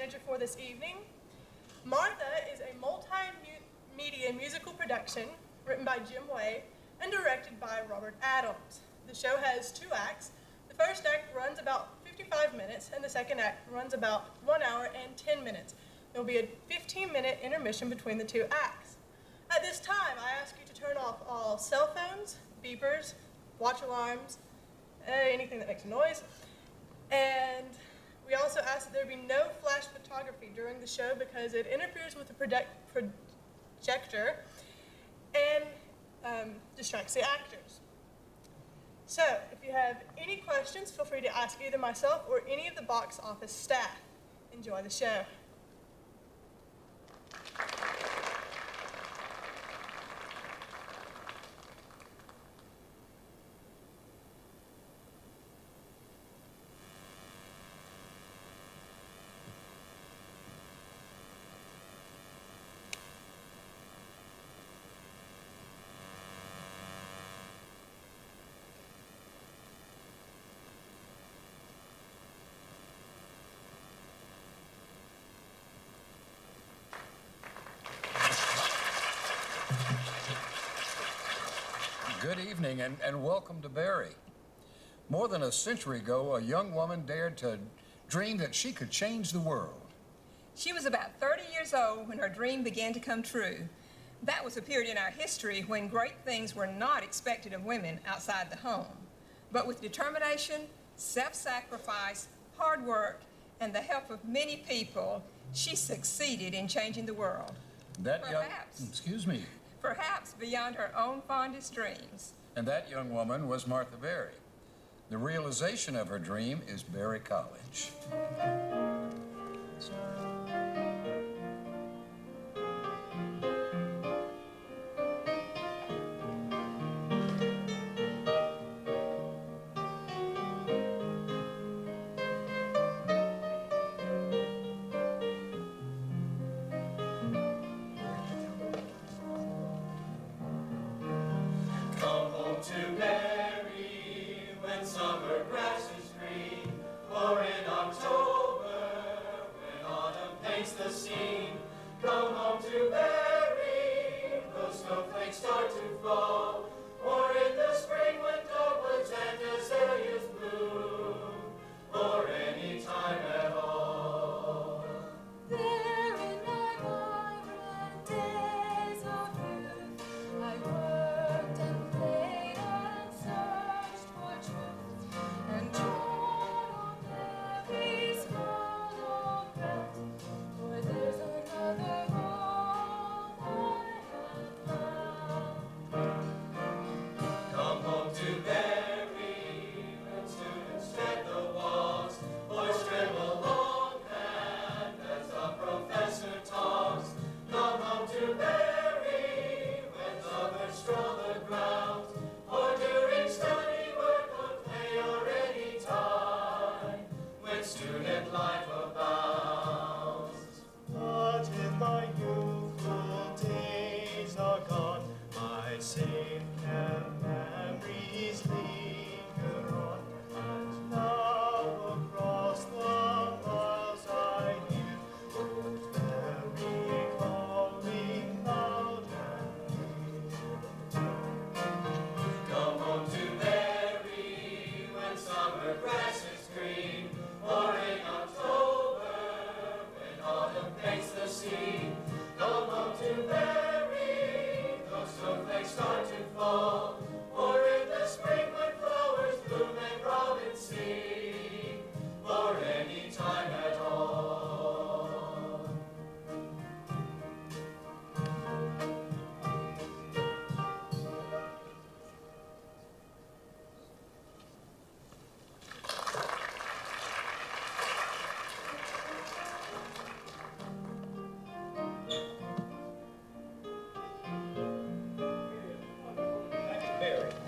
manager for this evening. Martha is a multimedia musical production written by Jim Way and directed by Robert Adams. The show has 2 acts. The first act runs about 55 minutes and the second act runs about 1 hour and 10 minutes. There will be a 15-minute intermission between the 2 acts. At this time, I ask you to turn off all cell phones, beepers, watch alarms, anything that makes a noise. And we also ask that there be no flash photography during the show because it interferes with the projector and distracts the actors. So, if you have any questions, feel free to ask either myself or any of the box office staff. Enjoy the show. Good evening and welcome to Barry. More than a century ago, a young woman dared to dream that she could change the world. She was about 30 years old when her dream began to come true. That was a period in our history when great things were not expected of women outside the home. But with determination, self-sacrifice, hard work, and the help of many people, she succeeded in changing the world. Perhaps beyond her own fondest dreams. And that young woman was Martha Berry. The realization of her dream is Berry College.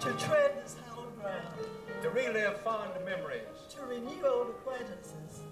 To tread this hallowed ground, to relive fond memories, to renew old acquaintances.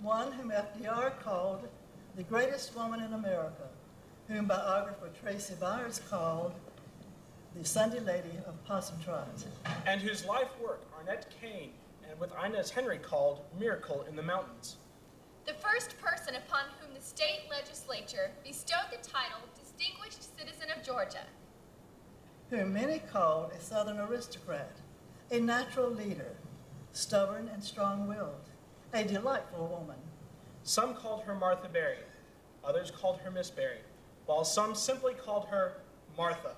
one whom FDR called the greatest woman in America, whom biographer Tracy Byers called the Sunday Lady of Possum Trot. And whose life work Arnett Kane and with Inez Henry called Miracle in the Mountains. The first person upon whom the state legislature bestowed the title Distinguished Citizen of Georgia. Whom many called a Southern aristocrat, a natural leader, stubborn and strong-willed, a delightful woman. Some called her Martha Berry, others called her Miss Berry, while some simply called her Martha.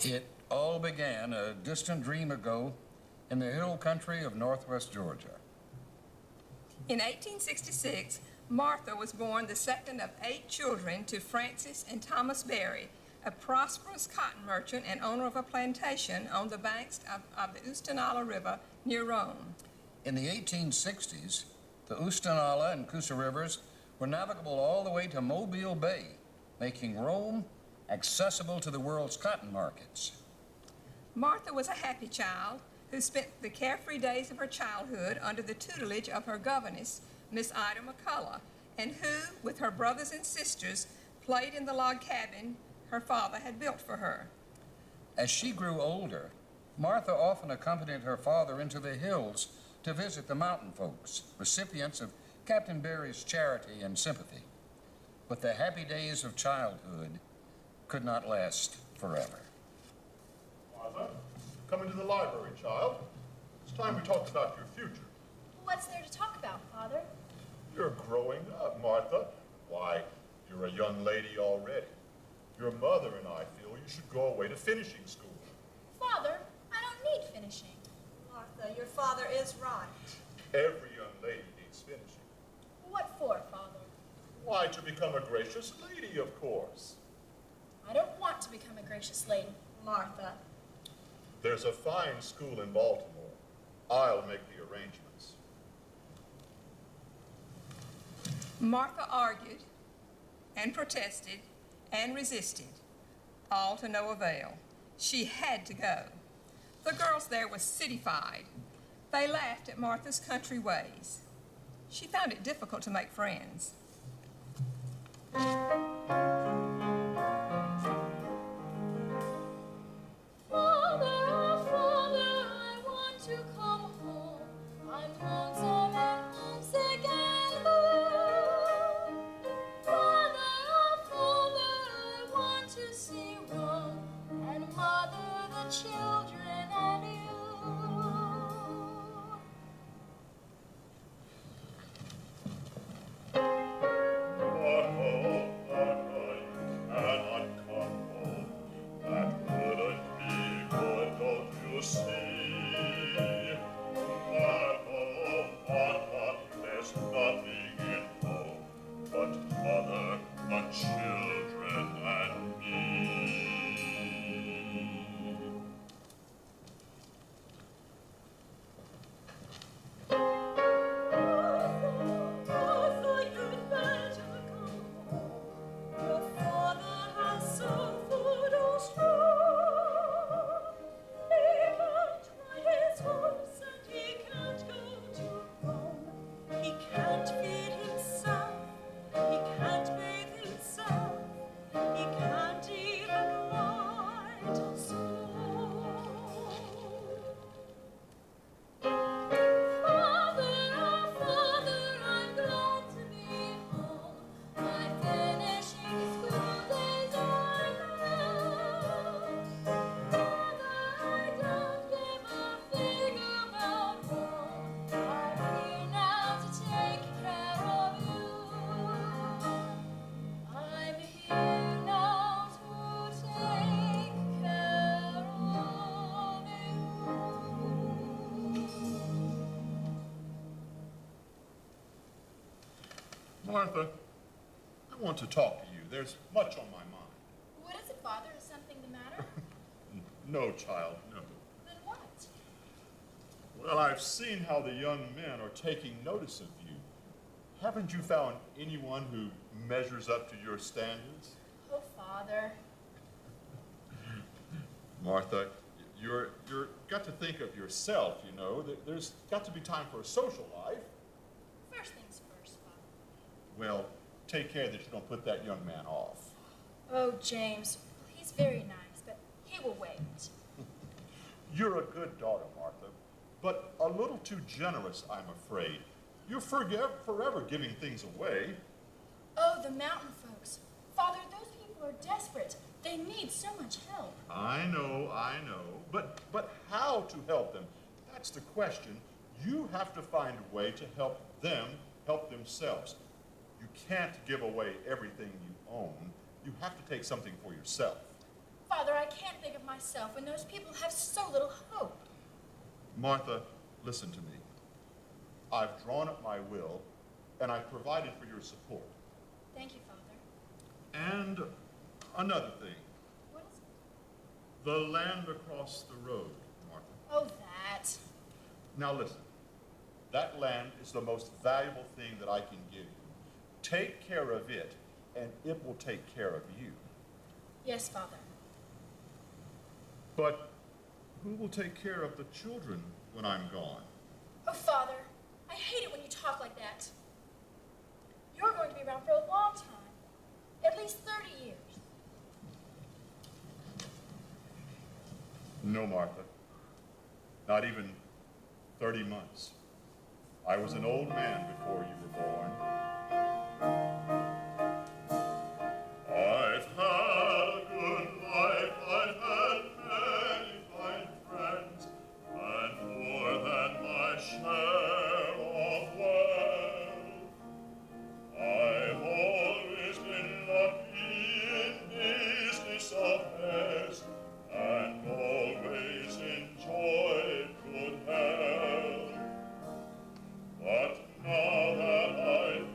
It all began a distant dream ago in the hill country of northwest Georgia. In 1866, Martha was born the second of 8 children to Francis and Thomas Berry, a prosperous cotton merchant and owner of a plantation on the banks of the Oostanala River near Rome. In the 1860s, the Oostanala and Coosa rivers were navigable all the way to Mobile Bay, making Rome accessible to the world's cotton markets. Martha was a happy child who spent the carefree days of her childhood under the tutelage of her governess, Miss Ida McCullough, and who, with her brothers and sisters, played in the log cabin her father had built for her. As she grew older, Martha often accompanied her father into the hills to visit the mountain folks, recipients of Captain Berry's charity and sympathy. But the happy days of childhood could not last forever. Martha, come into the library, child. It's time we talked about your future. What's there to talk about, Father? You're growing up, Martha. Why, you're a young lady already. Your mother and I feel you should go away to finishing school. Father, I don't need finishing. Martha, your father is right. Every young lady needs finishing. What for, Father? Why, to become a gracious lady, of course. I don't want to become a gracious lady. Martha. There's a fine school in Baltimore. I'll make the arrangements. Martha argued and protested and resisted, all to no avail. She had to go. The girls there were citified. They laughed at Martha's country ways. She found it difficult to make friends. My Martha, I want to talk to you. There's much on my mind. What is it, Father? Is something the matter? No, child, no. Then what? Well, I've seen how the young men are taking notice of you. Haven't you found anyone who measures up to your standards? Oh, Father. Martha, you're got to think of yourself, you know. There's got to be time for a social life. First things first, Father. Well, take care that you don't put that young man off. Oh, James. He's very nice, but he will wait. You're a good daughter, Martha, but a little too generous, I'm afraid. You're forever giving things away. Oh, the mountain folks. Father, those people are desperate. They need so much help. I know. But how to help them? That's the question. You have to find a way to help them help themselves. You can't give away everything you own. You have to take something for yourself. Father, I can't think of myself when those people have so little hope. Martha, listen to me. I've drawn up my will, and I've provided for your support. Thank you, Father. And another thing, What is it? the land across the road, Martha. Oh, that. Now listen, that land is the most valuable thing that I can give you. Take care of it, and it will take care of you. Yes, Father. But who will take care of the children when I'm gone? Oh, Father, I hate it when you talk like that. You're going to be around for a long time. At least 30 years. No, Martha. Not even 30 months. I was an old man before you were born. I've had a good life. I've had many fine friends, and more than my share of wealth. I've always been lucky in business affairs, and always enjoyed good health. But now that I've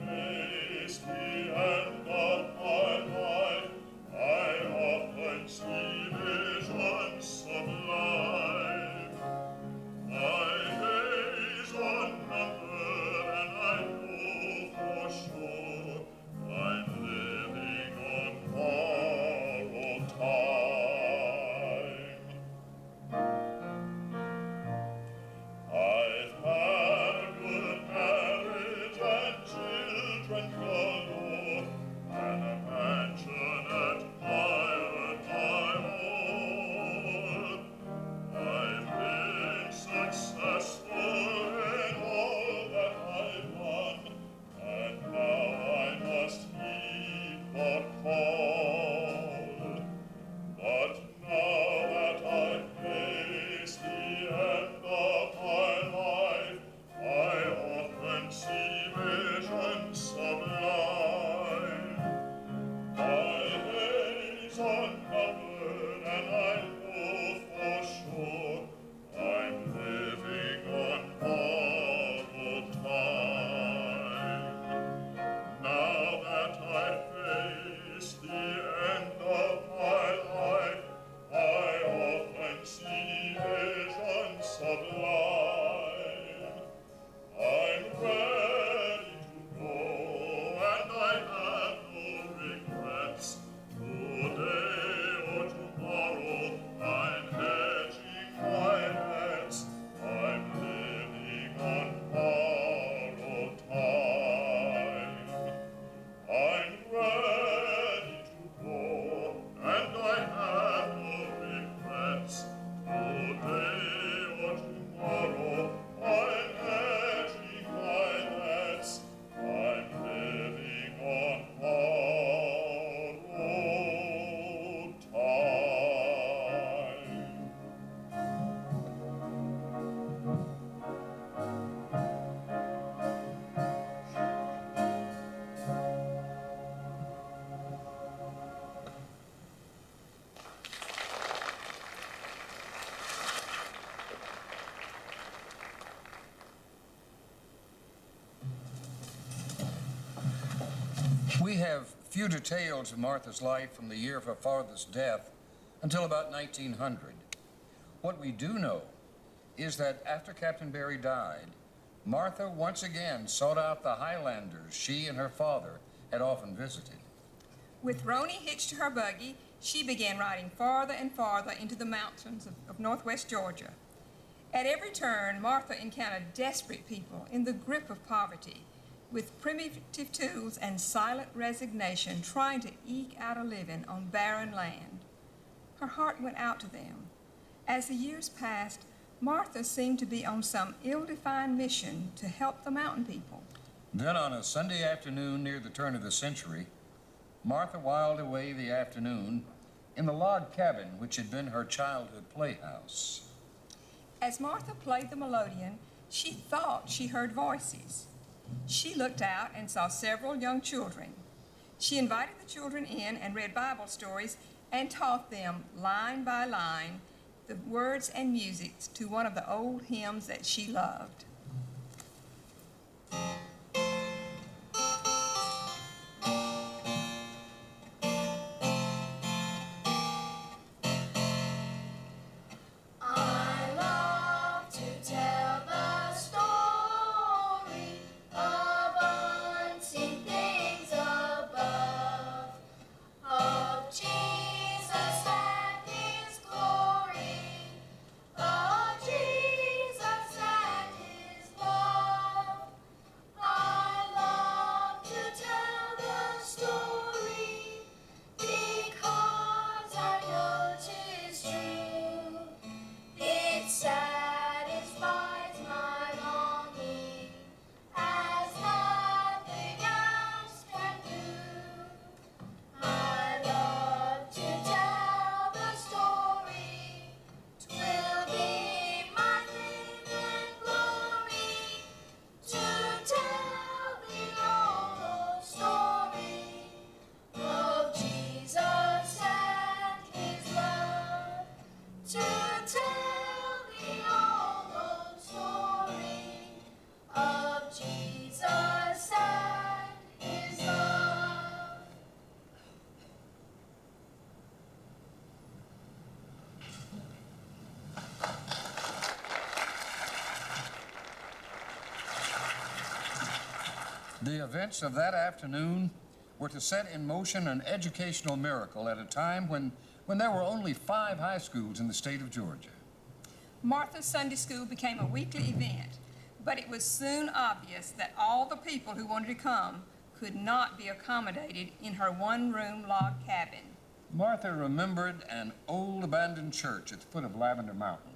have few details of Martha's life from the year of her father's death until about 1900. What we do know is that after Captain Barry died, Martha once again sought out the Highlanders she and her father had often visited. With Roni hitched to her buggy, she began riding farther and farther into the mountains of northwest Georgia. At every turn, Martha encountered desperate people in the grip of poverty, with primitive tools and silent resignation trying to eke out a living on barren land. Her heart went out to them. As the years passed, Martha seemed to be on some ill-defined mission to help the mountain people. Then on a Sunday afternoon near the turn of the century, Martha whiled away the afternoon in the log cabin which had been her childhood playhouse. As Martha played the melodeon, she thought she heard voices. She looked out and saw several young children. She invited the children in and read Bible stories and taught them, line by line, the words and music to one of the old hymns that she loved. The events of that afternoon were to set in motion an educational miracle at a time when there were only 5 high schools in the state of Georgia. Martha's Sunday School became a weekly event, but it was soon obvious that all the people who wanted to come could not be accommodated in her one-room log cabin. Martha remembered an old abandoned church at the foot of Lavender Mountain.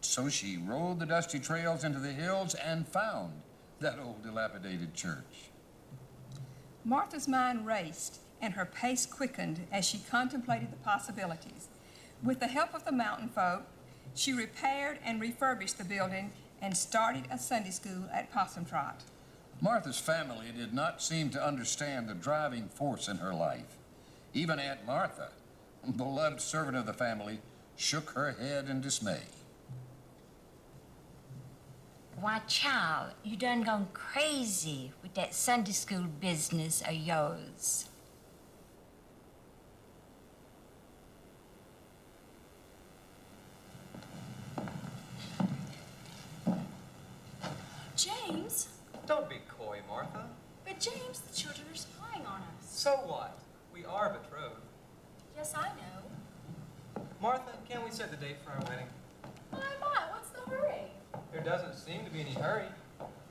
So she rode the dusty trails into the hills and found that old dilapidated church. Martha's mind raced and her pace quickened as she contemplated the possibilities. With the help of the mountain folk, she repaired and refurbished the building and started a Sunday school at Possum Trot. Martha's family did not seem to understand the driving force in her life. Even Aunt Martha, beloved servant of the family, shook her head in dismay. Why, child, you done gone crazy with that Sunday school business of yours. James? Don't be coy, Martha. But James, the children are spying on us. So what? We are betrothed. Yes, I know. Martha, can't we set the date for our wedding? My, what's the hurry? There doesn't seem to be any hurry.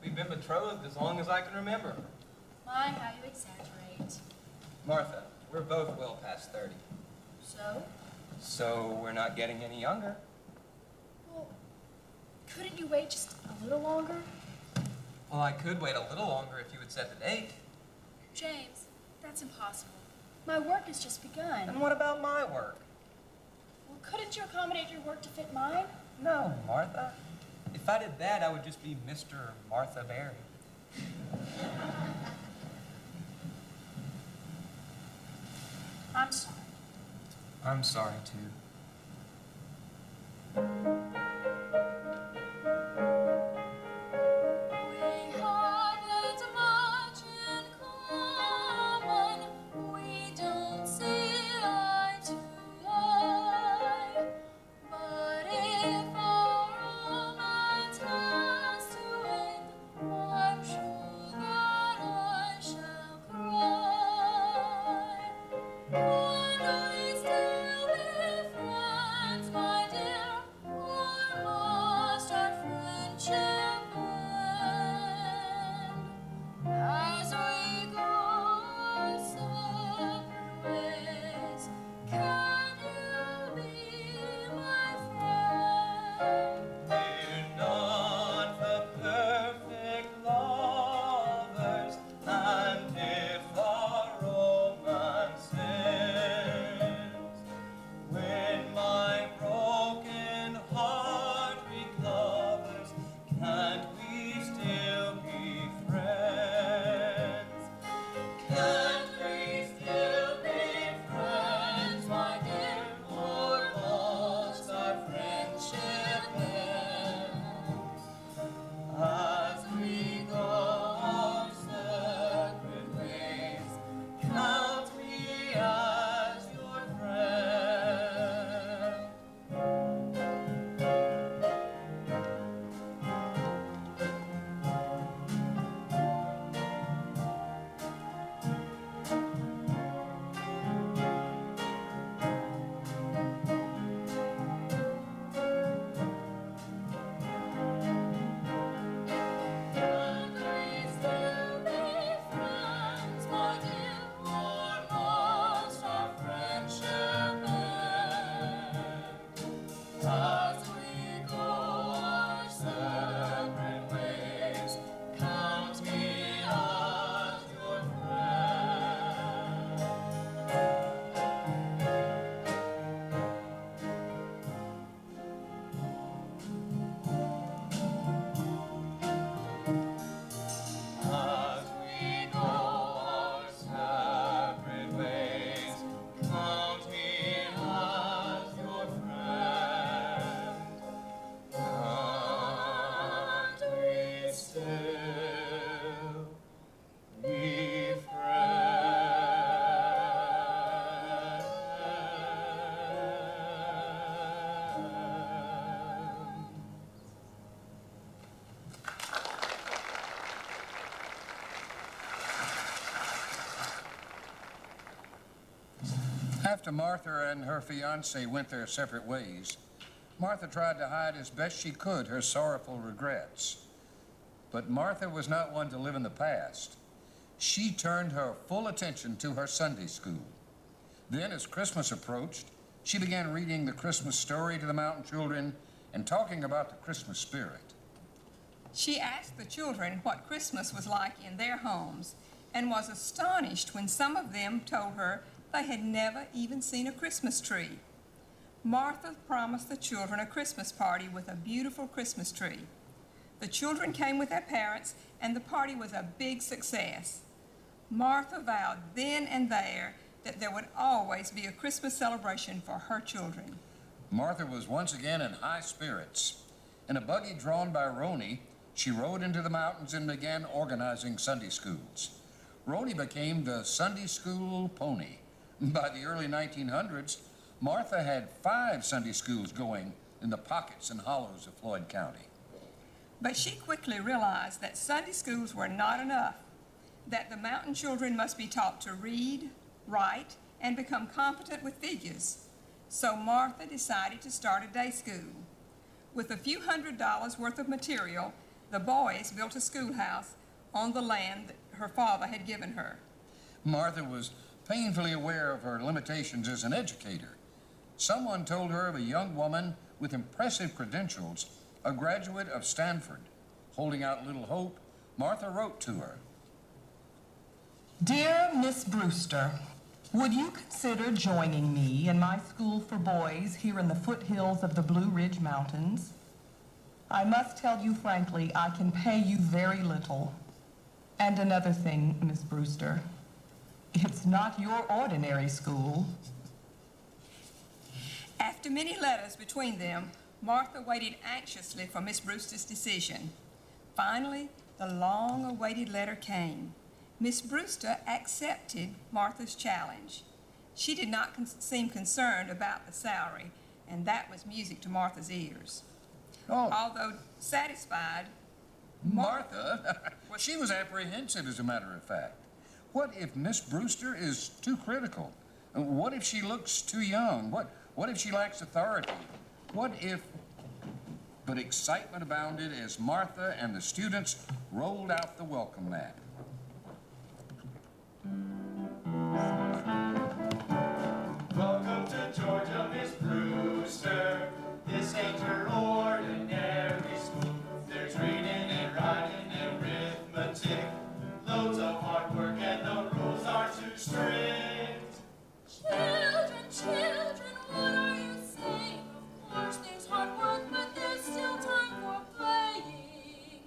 We've been betrothed as long as I can remember. My, how you exaggerate. Martha, we're both well past 30. So? So we're not getting any younger. Well, couldn't you wait just a little longer? Well, I could wait a little longer if you would set the date. James, that's impossible. My work has just begun. And what about my work? Well, couldn't you accommodate your work to fit mine? No, Martha. If I did that, I would just be Mr. Martha Barry. I'm sorry. I'm sorry, too. We had much in common. After Martha and her fiancé went their separate ways, Martha tried to hide as best she could her sorrowful regrets. But Martha was not one to live in the past. She turned her full attention to her Sunday school. Then, as Christmas approached, she began reading the Christmas story to the mountain children and talking about the Christmas spirit. She asked the children what Christmas was like in their homes and was astonished when some of them told her they had never even seen a Christmas tree. Martha promised the children a Christmas party with a beautiful Christmas tree. The children came with their parents, and the party was a big success. Martha vowed then and there that there would always be a Christmas celebration for her children. Martha was once again in high spirits. In a buggy drawn by Roni, she rode into the mountains and began organizing Sunday schools. Roni became the Sunday school pony. By the early 1900s, Martha had 5 Sunday schools going in the pockets and hollows of Floyd County. But she quickly realized that Sunday schools were not enough, that the mountain children must be taught to read, write, and become competent with figures. So Martha decided to start a day school. With a few $100s worth of material, the boys built a schoolhouse on the land that her father had given her. Martha was painfully aware of her limitations as an educator. Someone told her of a young woman with impressive credentials, a graduate of Stanford. Holding out little hope, Martha wrote to her. Dear Miss Brewster, would you consider joining me in my school for boys here in the foothills of the Blue Ridge Mountains? I must tell you frankly, I can pay you very little. And another thing, Miss Brewster, it's not your ordinary school. After many letters between them, Martha waited anxiously for Miss Brewster's decision. Finally, the long-awaited letter came. Miss Brewster accepted Martha's challenge. She did not seem concerned about the salary, and that was music to Martha's ears. Oh. Although satisfied, Martha? She was apprehensive, as a matter of fact. What if Miss Brewster is too critical? What if she looks too young? What if she lacks authority? What if... But excitement abounded as Martha and the students rolled out the welcome mat. Welcome to Georgia, Miss Brewster. This ain't your ordinary school. There's reading and writing and arithmetic, loads of hard work, and the rules are too strict. Children, children, what are you saying? Of course there's hard work, but there's still time for playing.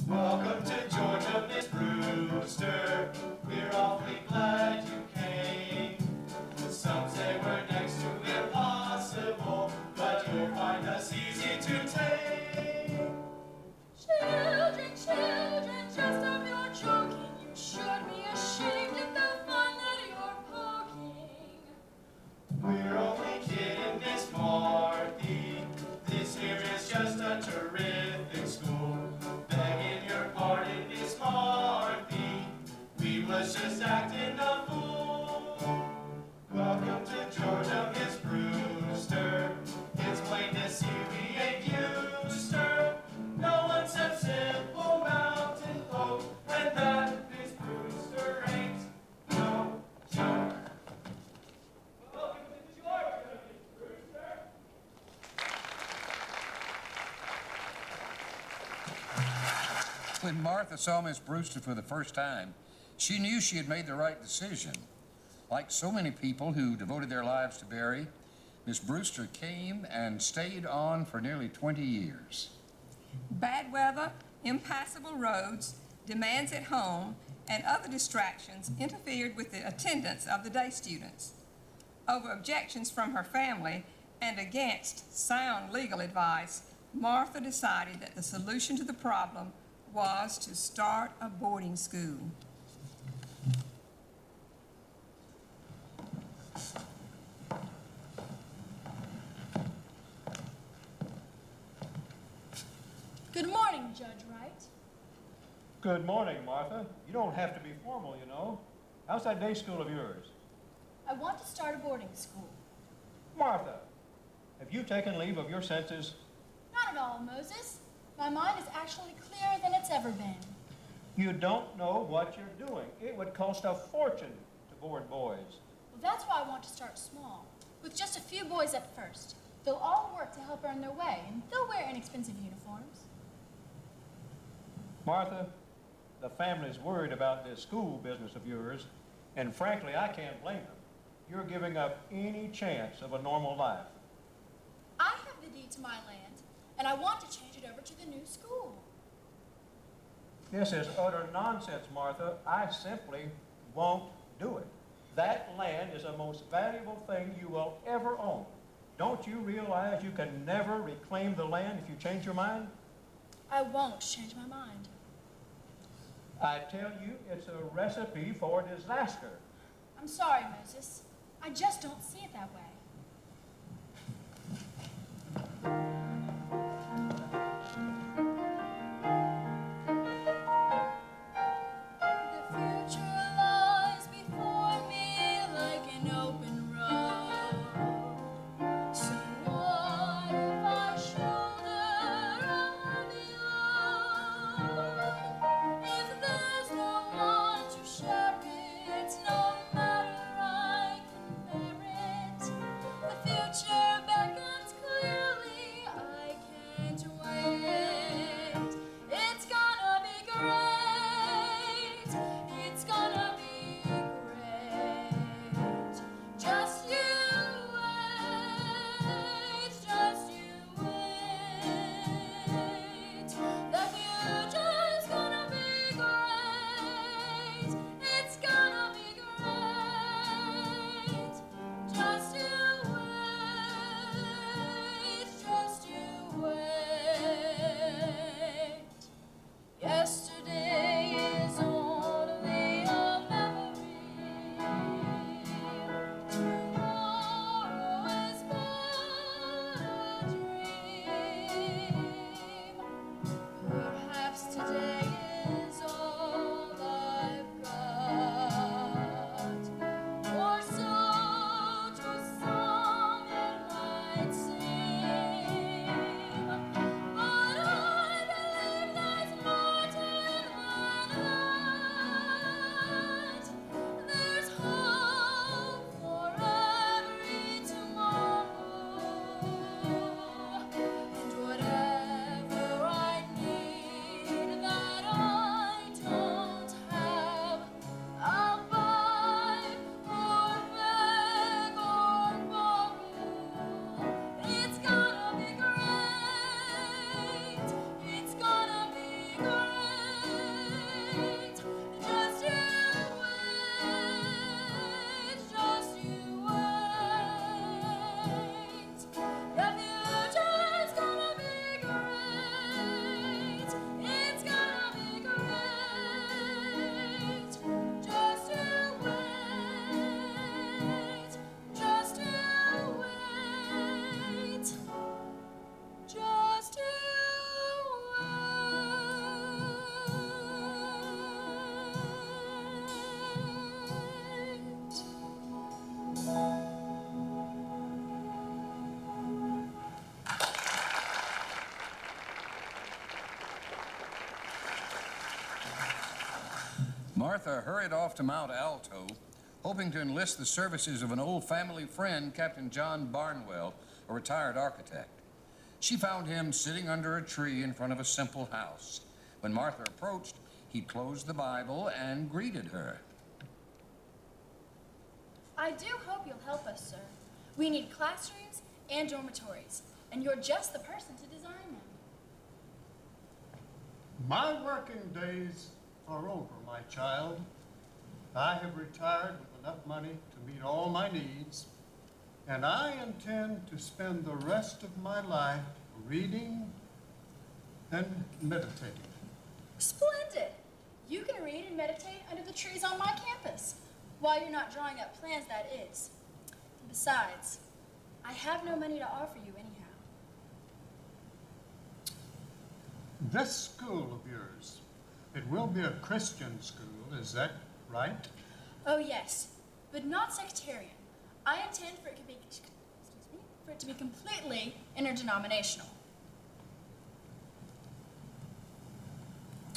Welcome to Georgia, Miss Brewster. We're awfully glad you came. Some say we're next to impossible, but you'll find us easy to tame. Children, children, just stop your joking. You should be ashamed at the fun that you're poking. We're only kidding, Miss Marthy. This here is just a terrific school. Begging your pardon, Miss Marthy. We was just acting a fool. Welcome to Georgia, Miss Brewster. It's plain to see we ain't used her. No one said simple mountain folk, and that Miss Brewster ain't no joke. Welcome to Georgia, Miss Brewster. When Martha saw Miss Brewster for the first time, she knew she had made the right decision. Like so many people who devoted their lives to Barry, Miss Brewster came and stayed on for nearly 20 years. bad weather, impassable roads, demands at home, and other distractions interfered with the attendance of the day students. Over objections from her family and against sound legal advice, Martha decided that the solution to the problem was to start a boarding school. Good morning, Judge Wright. Good morning, Martha. You don't have to be formal, you know. How's that day school of yours? I want to start a boarding school. Martha, have you taken leave of your senses? Not at all, Moses. My mind is actually clearer than it's ever been. You don't know what you're doing. It would cost a fortune to board boys. Well, that's why I want to start small, with just a few boys at first. They'll all work to help earn their way, and they'll wear inexpensive uniforms. Martha, the family's worried about this school business of yours, and frankly, I can't blame them. You're giving up any chance of a normal life. I have the deed to my land, and I want to change it over to the new school. This is utter nonsense, Martha. I simply won't do it. That land is the most valuable thing you will ever own. Don't you realize you can never reclaim the land if you change your mind? I won't change my mind. I tell you, it's a recipe for disaster. I'm sorry, Moses. I just don't see it that way. The future lies before me like an open road. So what if I shoulder a heavy load? If there's no one to share it, no matter I can bear it. The future beckons clearly, I can't wait. It's gonna be great. It's gonna be great. Just you wait. Just you wait. The future's gonna be great. It's gonna be great. Just you wait. Just you wait. Yesterday is only a memory. Tomorrow is but a dream. Perhaps today is all I've got, or so to some it might seem. But I believe there's more to it than that. There's hope for every tomorrow, and whatever I need that I don't have, I'll buy or beg or borrow. It's gonna be great. It's gonna be great. Just you wait. Just you wait. The future's gonna be great. It's gonna be great. Just you wait. Just you wait. Just you Martha hurried off to Mount Alto, hoping to enlist the services of an old family friend, Captain John Barnwell, a retired architect. She found him sitting under a tree in front of a simple house. When Martha approached, he closed the Bible and greeted her. I do hope you'll help us, sir. We need classrooms and dormitories, and you're just the person to design them. My working days are over, my child. I have retired with enough money to meet all my needs, and I intend to spend the rest of my life reading and meditating. Splendid! You can read and meditate under the trees on my campus, while you're not drawing up plans, that is. Besides, I have no money to offer you anyhow. This school of yours, it will be a Christian school, is that right? Oh yes, but not sectarian. I intend for it to be completely interdenominational.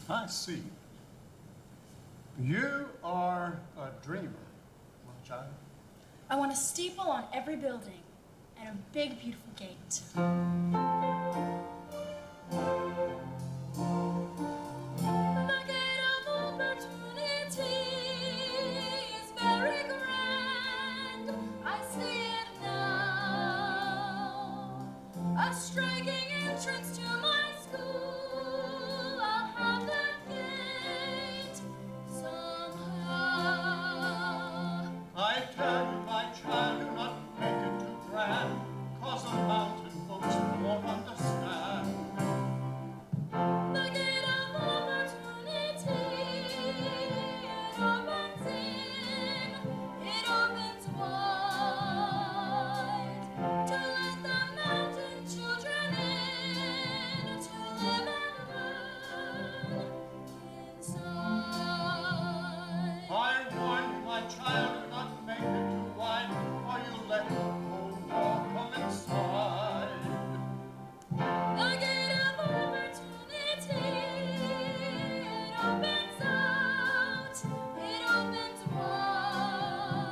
I see. You are a dreamer, my child. I want a steeple on every building and a big, beautiful gate. The gate of opportunity is very grand. I see it now. A striking entrance to my school. I'll have that gate somehow. I tell you, my child, do not make it too grand, 'cause the mountain folks won't understand. The gate of opportunity, it opens in, it opens wide, to let the mountain children in, to live and learn inside. I warn you, my child, do not make it too wide, or you'll let the whole wall come inside. The gate of opportunity, it opens out, it opens wide,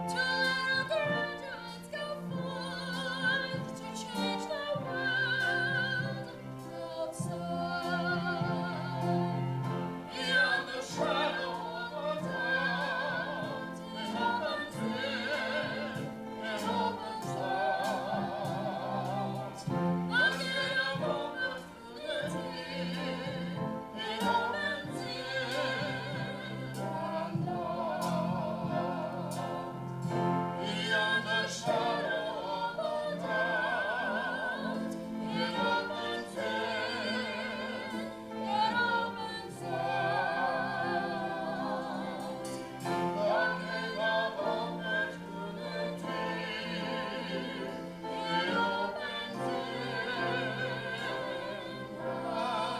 to let our graduates go forth to change the world outside. Beyond the shadow of a doubt, it opens in, it opens out. The gate of opportunity, it opens in and out. Beyond the shadow of a doubt, it opens in, it opens out. The gate of opportunity, it opens in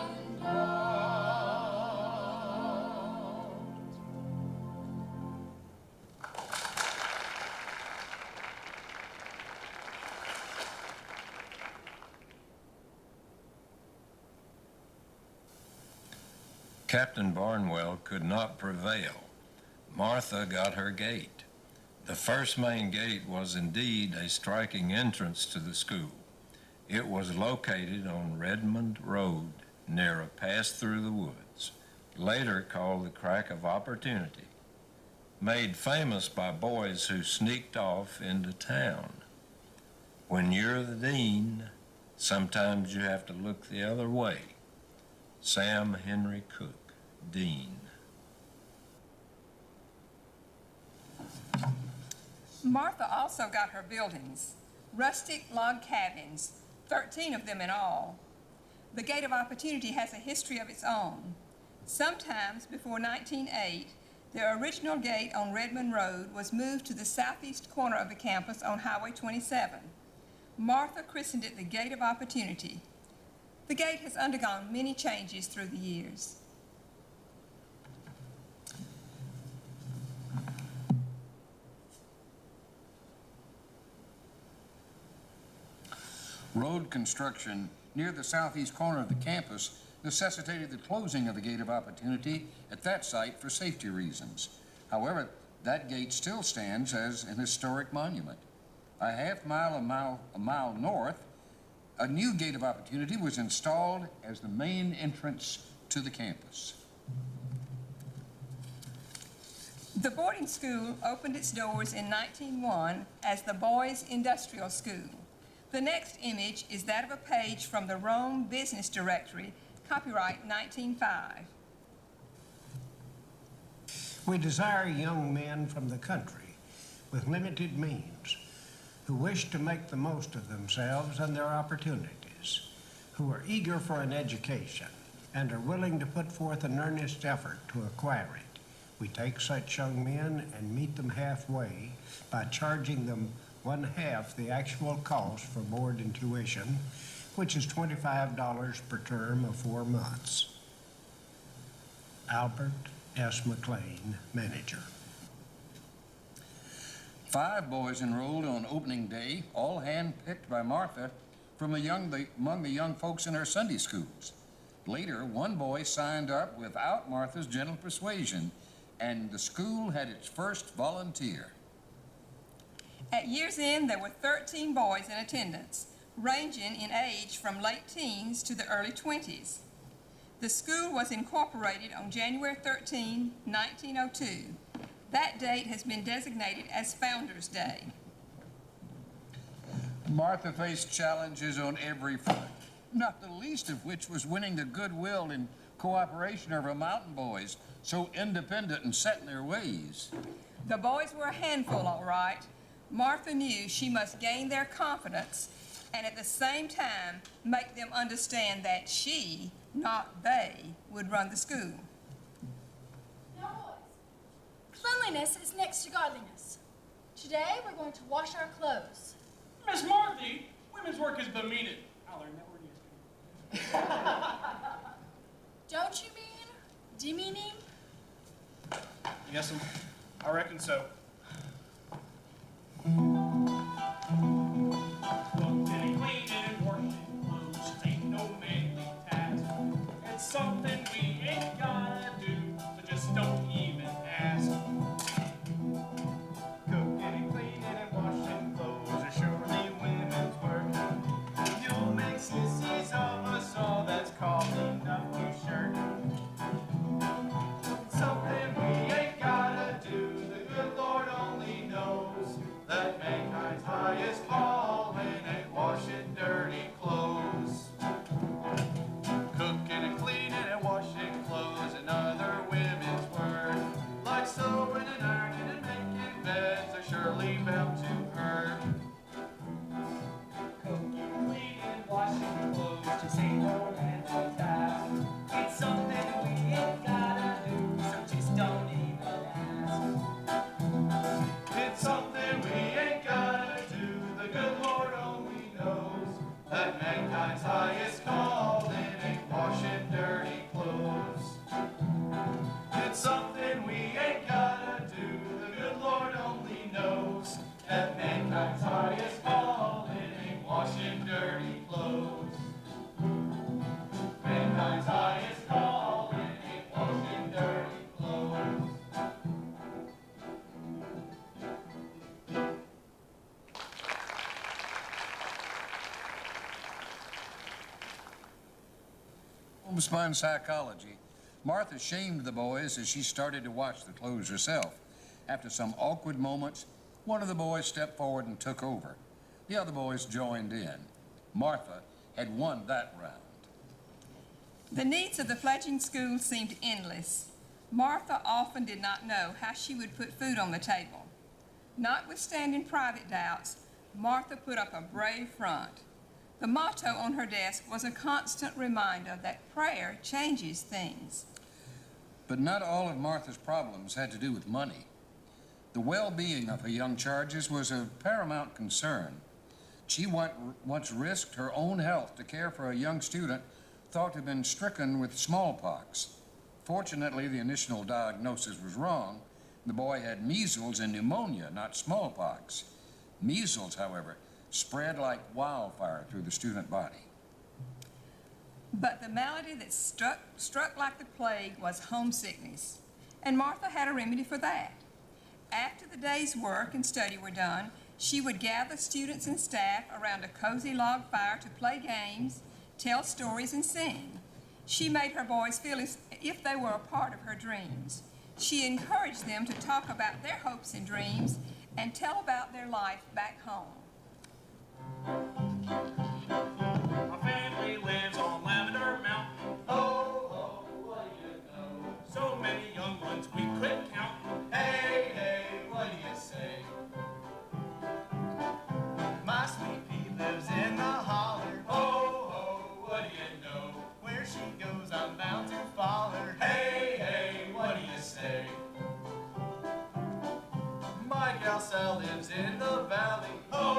and out. Captain Barnwell could not prevail. Martha got her gate. The first main gate was indeed a striking entrance to the school. It was located on Redmond Road near a pass through the woods, later called the Crack of Opportunity, made famous by boys who sneaked off into town. When you're the dean, sometimes you have to look the other way. Sam Henry Cook, Dean. Martha also got her buildings, rustic log cabins, 13 of them in all. The Gate of Opportunity has a history of its own. Sometimes before 1908, the original gate on Redmond Road was moved to the southeast corner of the campus on Highway 27. Martha christened it the Gate of Opportunity. The gate has undergone many changes through the years. Road construction near the southeast corner of the campus necessitated the closing of the Gate of Opportunity at that site for safety reasons. However, that gate still stands as an historic monument. A half mile, a mile north, a new Gate of Opportunity was installed as the main entrance to the campus. The boarding school opened its doors in 1901 as the Boys Industrial School. The next image is that of a page from the Rome Business Directory, copyright 1905. We desire young men from the country with limited means who wish to make the most of themselves and their opportunities, who are eager for an education and are willing to put forth an earnest effort to acquire it. We take such young men and meet them halfway by charging them 1/2 the actual cost for board and tuition, which is $25 per term of 4 months. Albert S. McLean, Manager. 5 boys enrolled on opening day, all hand-picked by Martha from among the young folks in her Sunday schools. Later, 1 boy signed up without Martha's gentle persuasion, and the school had its first volunteer. At year's end, there were 13 boys in attendance, ranging in age from late teens to the early 20s. The school was incorporated on January 13, 1902. That date has been designated as Founders Day. Martha faced challenges on every front, not the least of which was winning the goodwill and cooperation of her mountain boys, so independent and set in their ways. The boys were a handful, all right. Martha knew she must gain their confidence and at the same time make them understand that she, not they, would run the school. Now, boys, cleanliness is next to godliness. Today, we're going to wash our clothes. Miss Marthy, women's work is bemeaned. I learned that word yesterday. Don't you mean demeaning? Yes, I reckon so. Cooking, cleaning, and washing clothes ain't no manly task. It's something we ain't gotta do, so just don't even ask. Cooking and cleaning and washing clothes are surely women's work. You'll make sissies of us all, that's called enough to shirk. Something we ain't gotta do, the good Lord only knows, that mankind's highest calling ain't washing dirty clothes. Cooking and cleaning and washing clothes and other women's work, like sewing and ironing and making beds, are surely bound to hurt. Cooking, cleaning, and washing clothes just ain't no manly task. It's something we ain't gotta do, so just don't even ask. It's something we ain't gotta do, the good Lord only knows, that mankind's highest calling ain't washing dirty clothes. It's something we ain't gotta do, the good Lord only knows, that mankind's highest calling ain't washing dirty clothes. Mankind's highest calling ain't washing dirty clothes. Homespun psychology, Martha shamed the boys as she started to wash the clothes herself. After some awkward moments, one of the boys stepped forward and took over. The other boys joined in. Martha had won that round. The needs of the fledgling school seemed endless. Martha often did not know how she would put food on the table. Notwithstanding private doubts, Martha put up a brave front. The motto on her desk was a constant reminder that prayer changes things. But not all of Martha's problems had to do with money. The well-being of her young charges was of paramount concern. She once risked her own health to care for a young student thought to have been stricken with smallpox. Fortunately, the initial diagnosis was wrong. The boy had measles and pneumonia, not smallpox. Measles, however, spread like wildfire through the student body. But the malady that struck like the plague was homesickness, and Martha had a remedy for that. After the day's work and study were done, she would gather students and staff around a cozy log fire to play games, tell stories, and sing. She made her boys feel as if they were a part of her dreams. She encouraged them to talk about their hopes and dreams and tell about their life back home. My family lives on Lavender Mountain. Oh, oh, what do you know? So many young ones we couldn't count. Hey, hey, what do you say? My sweet pea lives in the holler. Oh, oh, what do you know? Where she goes, I'm bound to follow her. Hey, hey, what do you say? My gal Sal lives in the valley. Oh,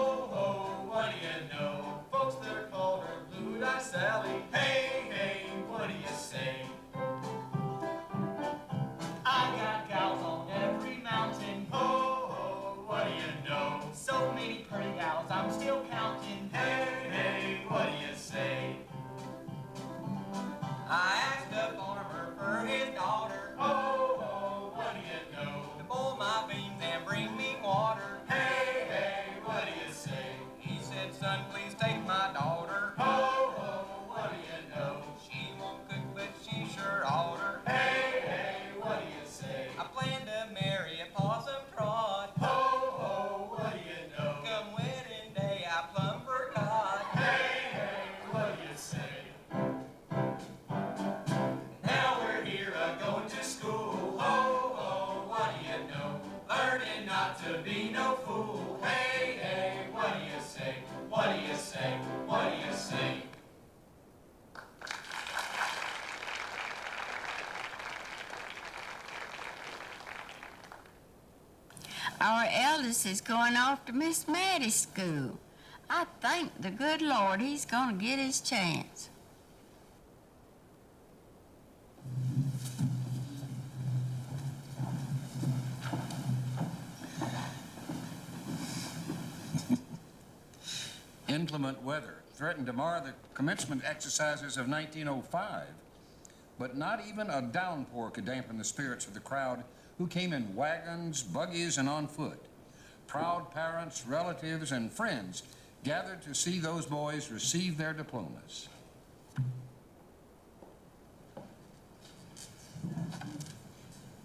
got to be no fool. Hey, hey, what do you say? What do you say? What do you say? Our eldest is going off to Miss Maddie's school. I thank the good Lord he's gonna get his chance. Inclement weather threatened to mar the commencement exercises of 1905, but not even a downpour could dampen the spirits of the crowd who came in wagons, buggies, and on foot. Proud parents, relatives, and friends gathered to see those boys receive their diplomas.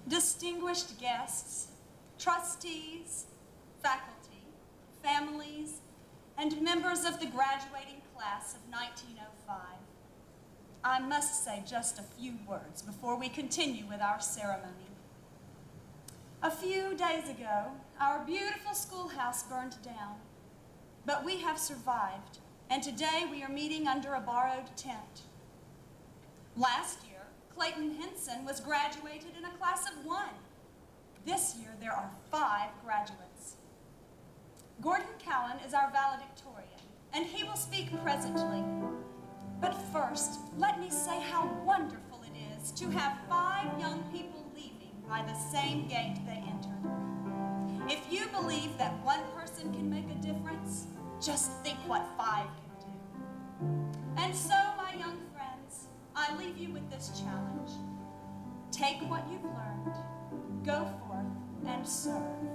Distinguished guests, trustees, faculty, families, and members of the graduating class of 1905, I must say just a few words before we continue with our ceremony. A few days ago, our beautiful schoolhouse burned down, but we have survived, and today we are meeting under a borrowed tent. Last year, Clayton Henson was graduated in a class of 1. This year, there are 5 graduates. Gordon Cowan is our valedictorian, and he will speak presently. But first, let me say how wonderful it is to have 5 young people leaving by the same gate they entered. If you believe that one person can make a difference, just think what 5 can do. And so, my young friends, I leave you with this challenge. Take what you've learned, go forth and serve.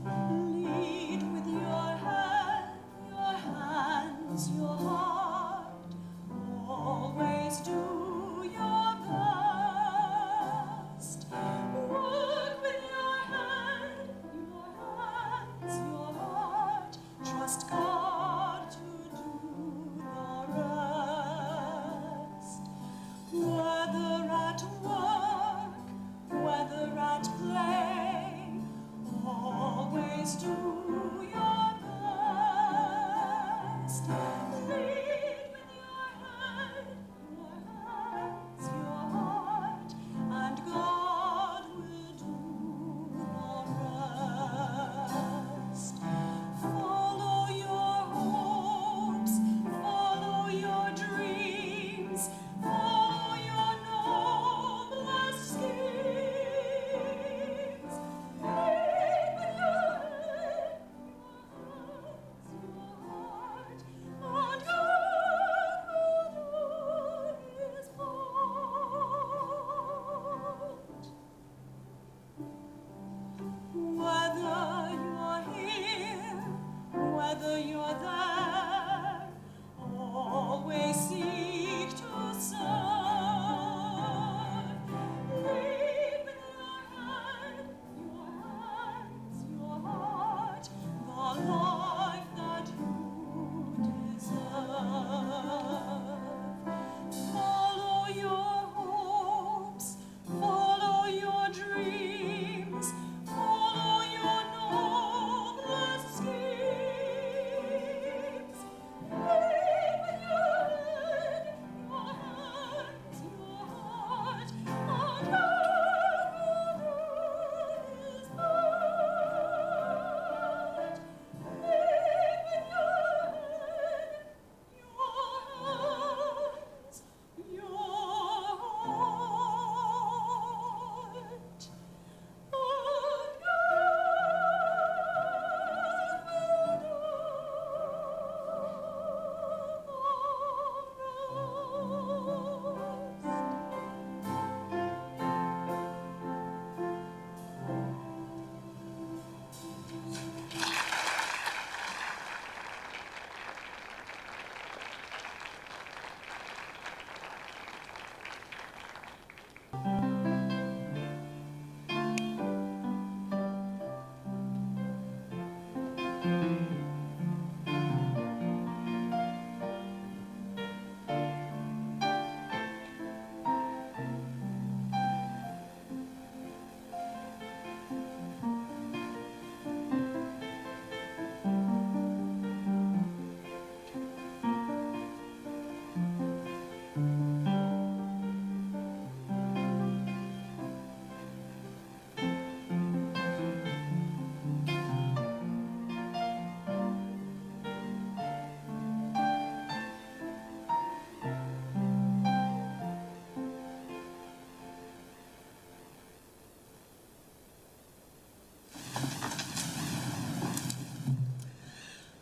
Lead with your hands, your heart. Always do your best. Work with your hands, your heart. Trust God to do the rest. Whether at work, whether at play, always do your best. Lead with your hands, your heart, and God will do the rest. Follow your hopes, follow your dreams, follow your noblest schemes. Lead with your hands,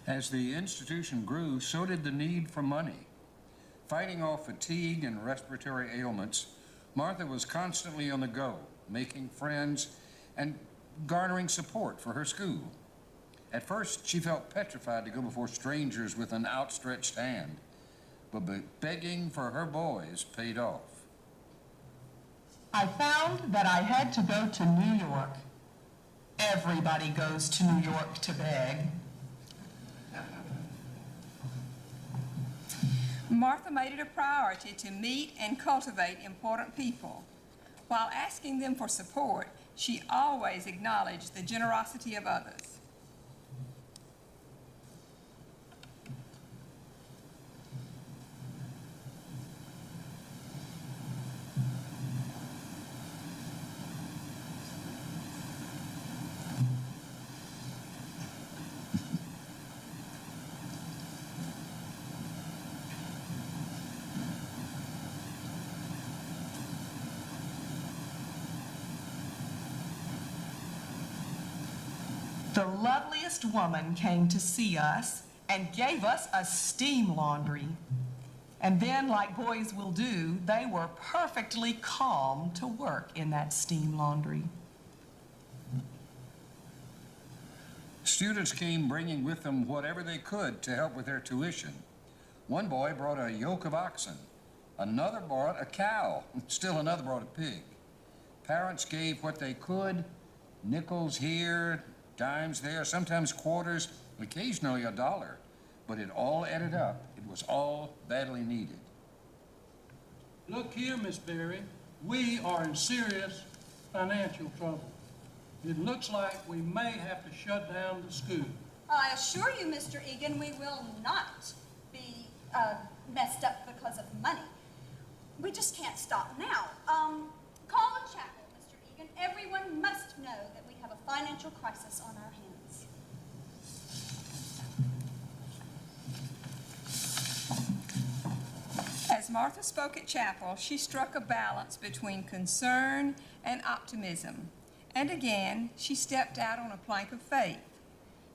As the institution grew, so did the need for money. Fighting off fatigue and respiratory ailments, Martha was constantly on the go, making friends and garnering support for her school. At first, she felt petrified to go before strangers with an outstretched hand, but begging for her boys paid off. I found that I had to go to New York. Everybody goes to New York to beg. Martha made it a priority to meet and cultivate important people. While asking them for support, she always acknowledged the generosity of others. The loveliest woman came to see us and gave us a steam laundry. And then, like boys will do, they were perfectly calm to work in that steam laundry. Students came bringing with them whatever they could to help with their tuition. One boy brought a yoke of oxen. Another brought a cow. Still another brought a pig. Parents gave what they could, nickels here, dimes there, sometimes quarters, occasionally $1. But it all added up. It was all badly needed. Look here, Miss Berry, we are in serious financial trouble. It looks like we may have to shut down the school. I assure you, Mr. Egan, we will not be messed up because of money. We just can't stop now. Call a chapel, Mr. Egan. Everyone must know that we have a financial crisis on our hands. As Martha spoke at chapel, she struck a balance between concern and optimism. And again, she stepped out on a plank of faith.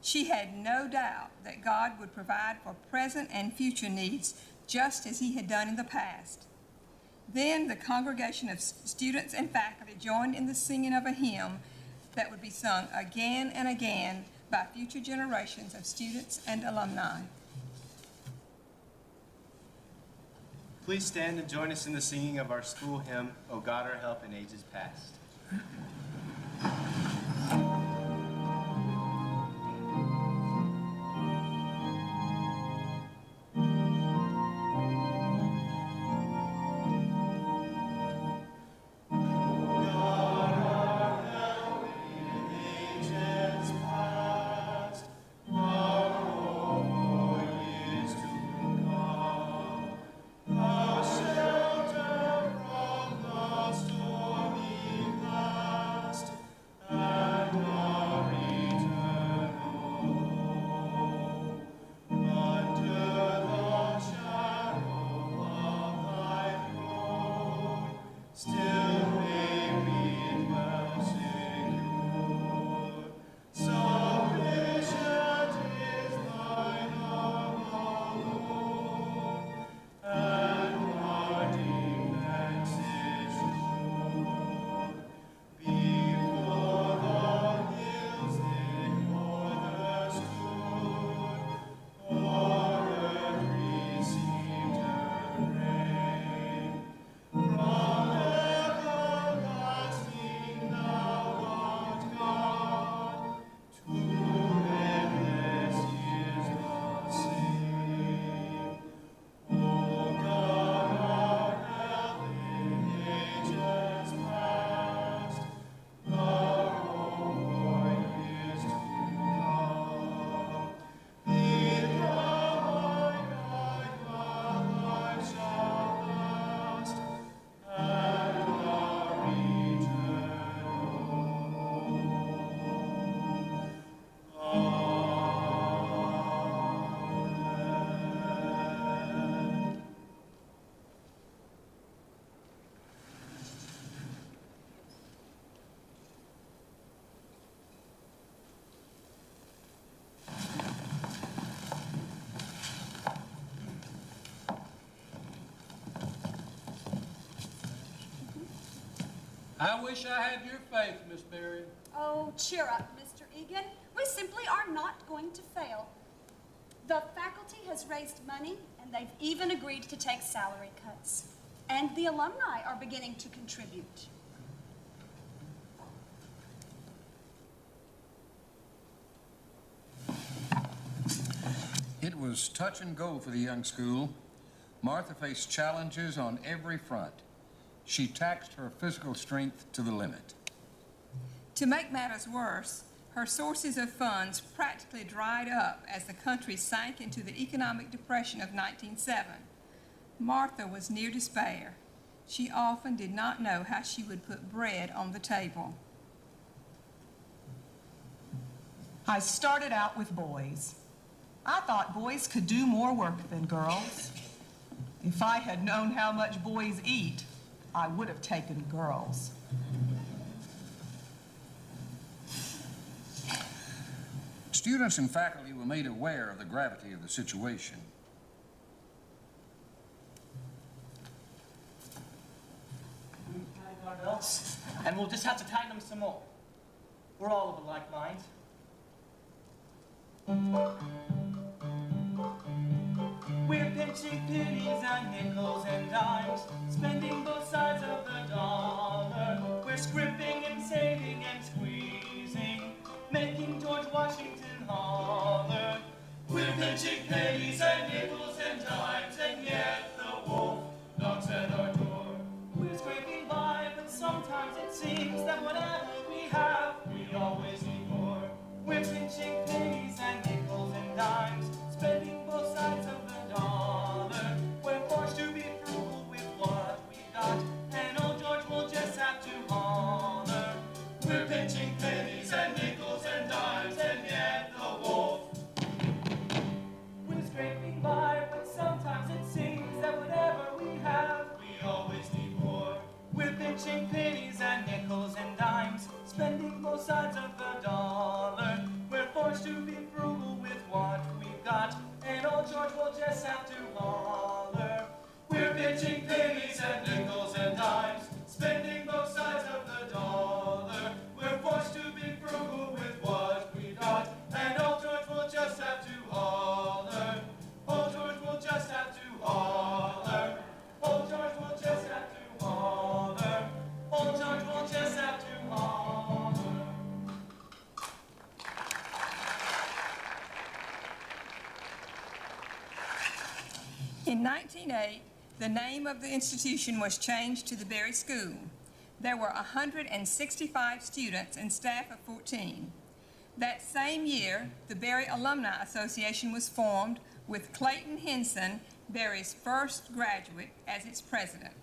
She had no doubt that God would provide for present and future needs just as he had done in the past. Then the congregation of students and faculty joined in the singing of a hymn that would be sung again and again by future generations of students and alumni. Please stand and join us in the singing of our school hymn, O God Our Help in Ages Past. I wish I had your faith, Miss Berry. Oh, cheer up, Mr. Egan. We simply are not going to fail. The faculty has raised money, and they've even agreed to take salary cuts. And the alumni are beginning to contribute. It was touch and go for the young school. Martha faced challenges on every front. She taxed her physical strength to the limit. To make matters worse, her sources of funds practically dried up as the country sank into the economic depression of 1907. Martha was near despair. She often did not know how she would put bread on the table. I started out with boys. I thought boys could do more work than girls. If I had known how much boys eat, I would have taken girls. Students and faculty were made aware of the gravity of the situation. We've tightened our belts, and we'll just have to tighten them some more. We're all of a like mind. We're pinching pennies and nickels and dimes, spending both sides of the dollar. We're scrimping and saving and squeezing, making George Washington holler. We're pinching pennies and nickels and dimes, and yet the wolf knocks at our door. We're scraping by, but sometimes it seems that whatever we have, we always need more. We're pinching pennies and nickels and dimes, spending both sides of the dollar. We're forced to be frugal with what we got, and old George will just have to holler. We're pinching pennies and nickels and dimes, and yet the wolf. We're scraping by, but sometimes it seems that whatever we have, we always need more. We're pinching pennies and nickels and dimes, spending both sides of the dollar. We're forced to be frugal with what we've got, and old George will just have to holler. We're pinching pennies and nickels and dimes, spending both sides of the dollar. We're forced to be frugal with what we got, and old George will just have to holler. Old George will just have to holler. Old George will just have to holler. Old George will just have to holler. In 1908, the name of the institution was changed to the Berry School. There were 165 students and staff of 14. That same year, the Berry Alumni Association was formed with Clayton Henson, Berry's first graduate, as its president.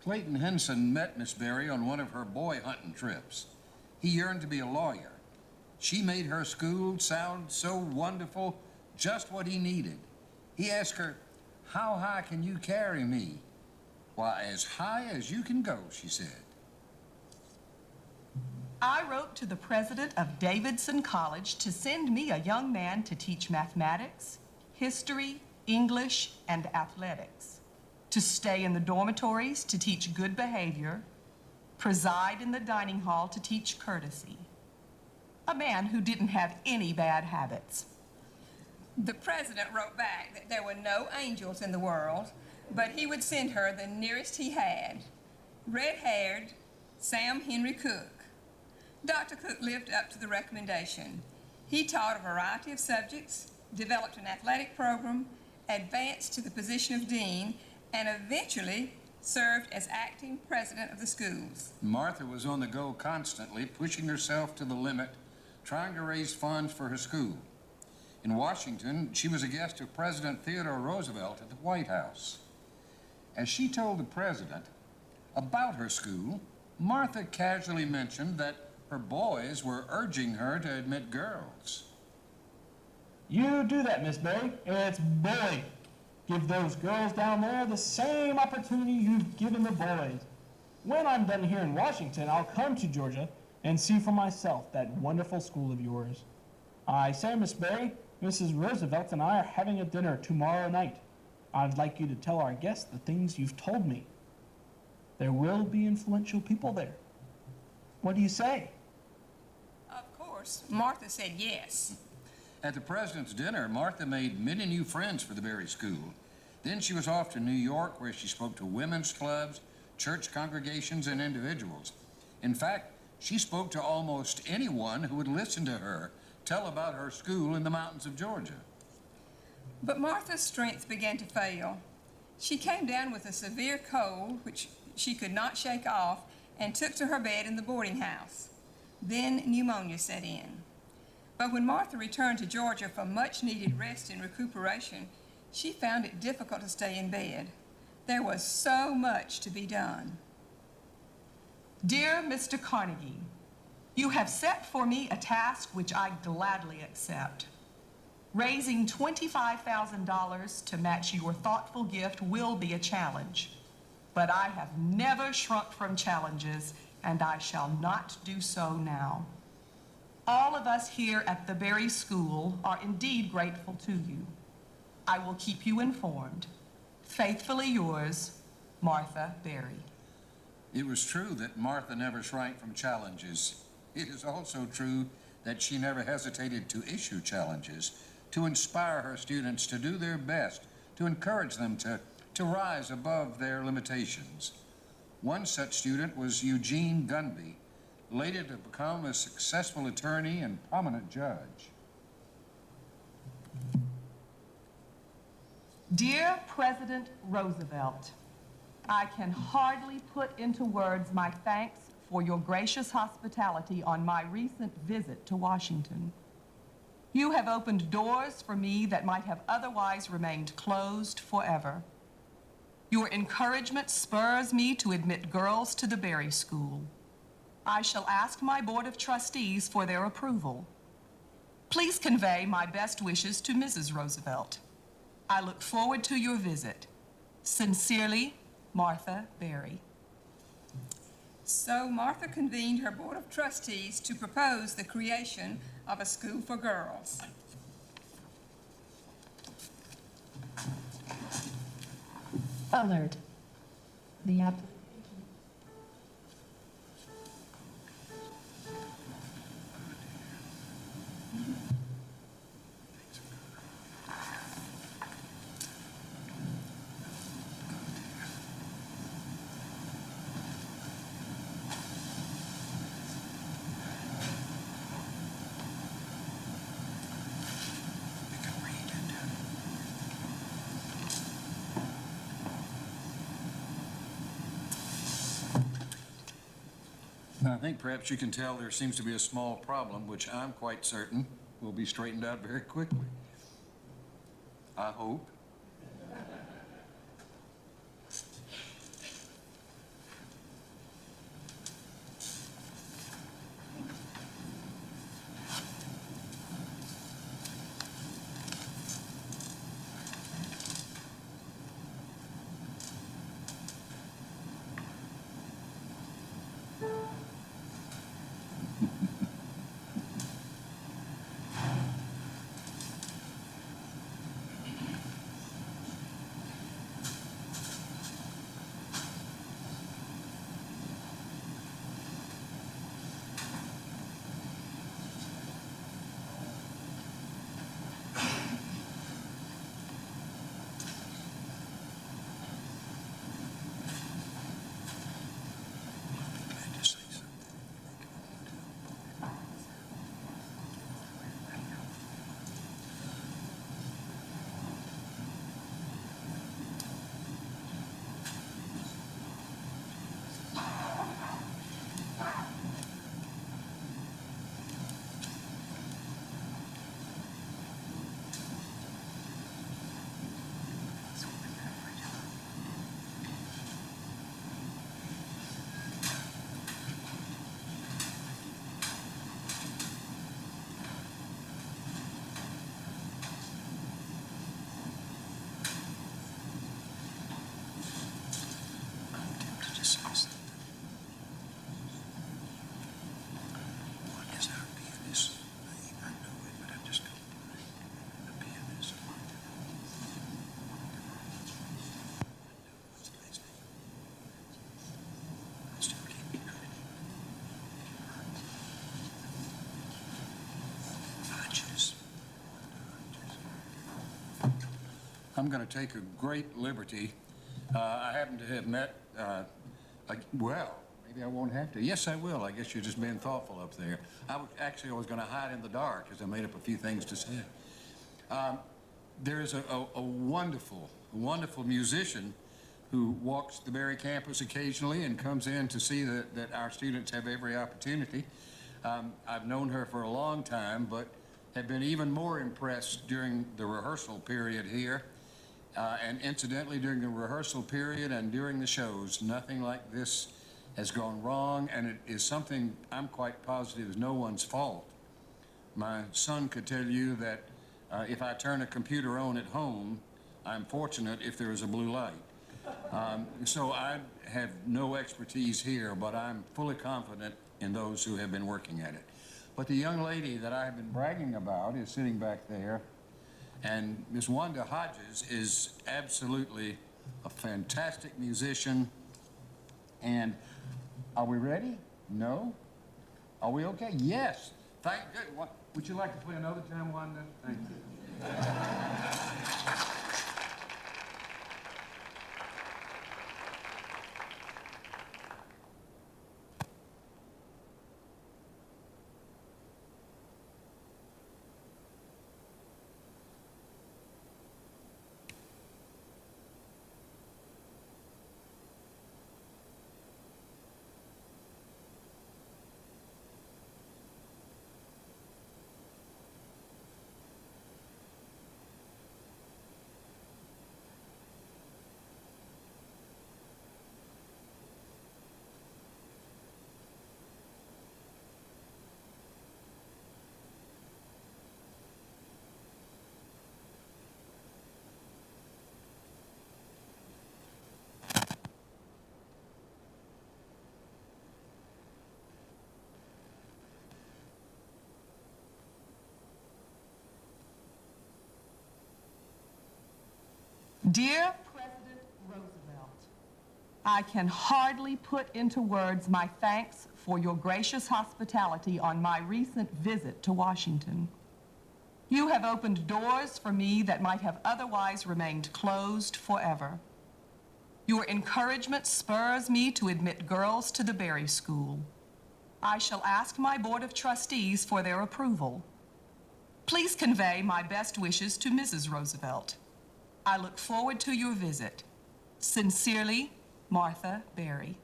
Clayton Henson met Miss Berry on one of her boy hunting trips. He yearned to be a lawyer. She made her school sound so wonderful, just what he needed. He asked her, "How high can you carry me?" "Why, as high as you can go," she said. I wrote to the president of Davidson College to send me a young man to teach mathematics, history, English, and athletics, to stay in the dormitories to teach good behavior, preside in the dining hall to teach courtesy. A man who didn't have any bad habits. The president wrote back that there were no angels in the world, but he would send her the nearest he had, red-haired Sam Henry Cook. Dr. Cook lived up to the recommendation. He taught a variety of subjects, developed an athletic program, advanced to the position of dean, and eventually served as acting president of the schools. Martha was on the go constantly, pushing herself to the limit, trying to raise funds for her school. In Washington, she was a guest of President Theodore Roosevelt at the White House. As she told the president about her school, Martha casually mentioned that her boys were urging her to admit girls. You do that, Miss Berry. It's bully. Give those girls down there the same opportunity you've given the boys. When I'm done here in Washington, I'll come to Georgia and see for myself that wonderful school of yours. I say, Miss Berry, Mrs. Roosevelt and I are having a dinner tomorrow night. I'd like you to tell our guests the things you've told me. There will be influential people there. What do you say? Of course, Martha said yes. At the president's dinner, Martha made many new friends for the Berry School. Then she was off to New York, where she spoke to women's clubs, church congregations, and individuals. In fact, she spoke to almost anyone who would listen to her tell about her school in the mountains of Georgia. But Martha's strength began to fail. She came down with a severe cold, which she could not shake off, and took to her bed in the boarding house. Then pneumonia set in. But when Martha returned to Georgia for much-needed rest and recuperation, she found it difficult to stay in bed. There was so much to be done. Dear Mr. Carnegie, you have set for me a task which I gladly accept. Raising $25,000 to match your thoughtful gift will be a challenge, but I have never shrunk from challenges, and I shall not do so now. All of us here at the Berry School are indeed grateful to you. I will keep you informed. Faithfully yours, Martha Berry. It was true that Martha never shrank from challenges. It is also true that she never hesitated to issue challenges, to inspire her students to do their best, to encourage them to rise above their limitations. One such student was Eugene Gunby, later to become a successful attorney and prominent judge. Dear President Roosevelt, I can hardly put into words my thanks for your gracious hospitality on my recent visit to Washington. You have opened doors for me that might have otherwise remained closed forever. Your encouragement spurs me to admit girls to the Berry School. I shall ask my Board of Trustees for their approval. Please convey my best wishes to Mrs. Roosevelt. I look forward to your visit. Sincerely, Martha Berry. So Martha convened her Board of Trustees to propose the creation of a school for girls. Alert. The app. I think perhaps you can tell there seems to be a small problem, which I'm quite certain will be straightened out very quickly. I hope. I'm going to take a great liberty. I happen to have met, well, maybe I won't have to. Yes, I will. I guess you're just being thoughtful up there. I was going to hide in the dark as I made up a few things to say. There is a wonderful, wonderful musician who walks the Berry campus occasionally and comes in to see that our students have every opportunity. I've known her for a long time, but have been even more impressed during the rehearsal period here. And incidentally, during the rehearsal period and during the shows, nothing like this has gone wrong, and it is something I'm quite positive is no one's fault. My son could tell you that if I turn a computer on at home, I'm fortunate if there is a blue light. So I have no expertise here, but I'm fully confident in those who have been working at it. But the young lady that I have been bragging about is sitting back there, and Miss Wanda Hodges is absolutely a fantastic musician. And are we ready? No? Are we okay? Yes. Thank goodness. Would you like to play another time, Wanda? Thank you. Dear President Roosevelt, I can hardly put into words my thanks for your gracious hospitality on my recent visit to Washington. You have opened doors for me that might have otherwise remained closed forever. Your encouragement spurs me to admit girls to the Berry School. I shall ask my Board of Trustees for their approval. Please convey my best wishes to Mrs. Roosevelt. I look forward to your visit. Sincerely, Martha Berry.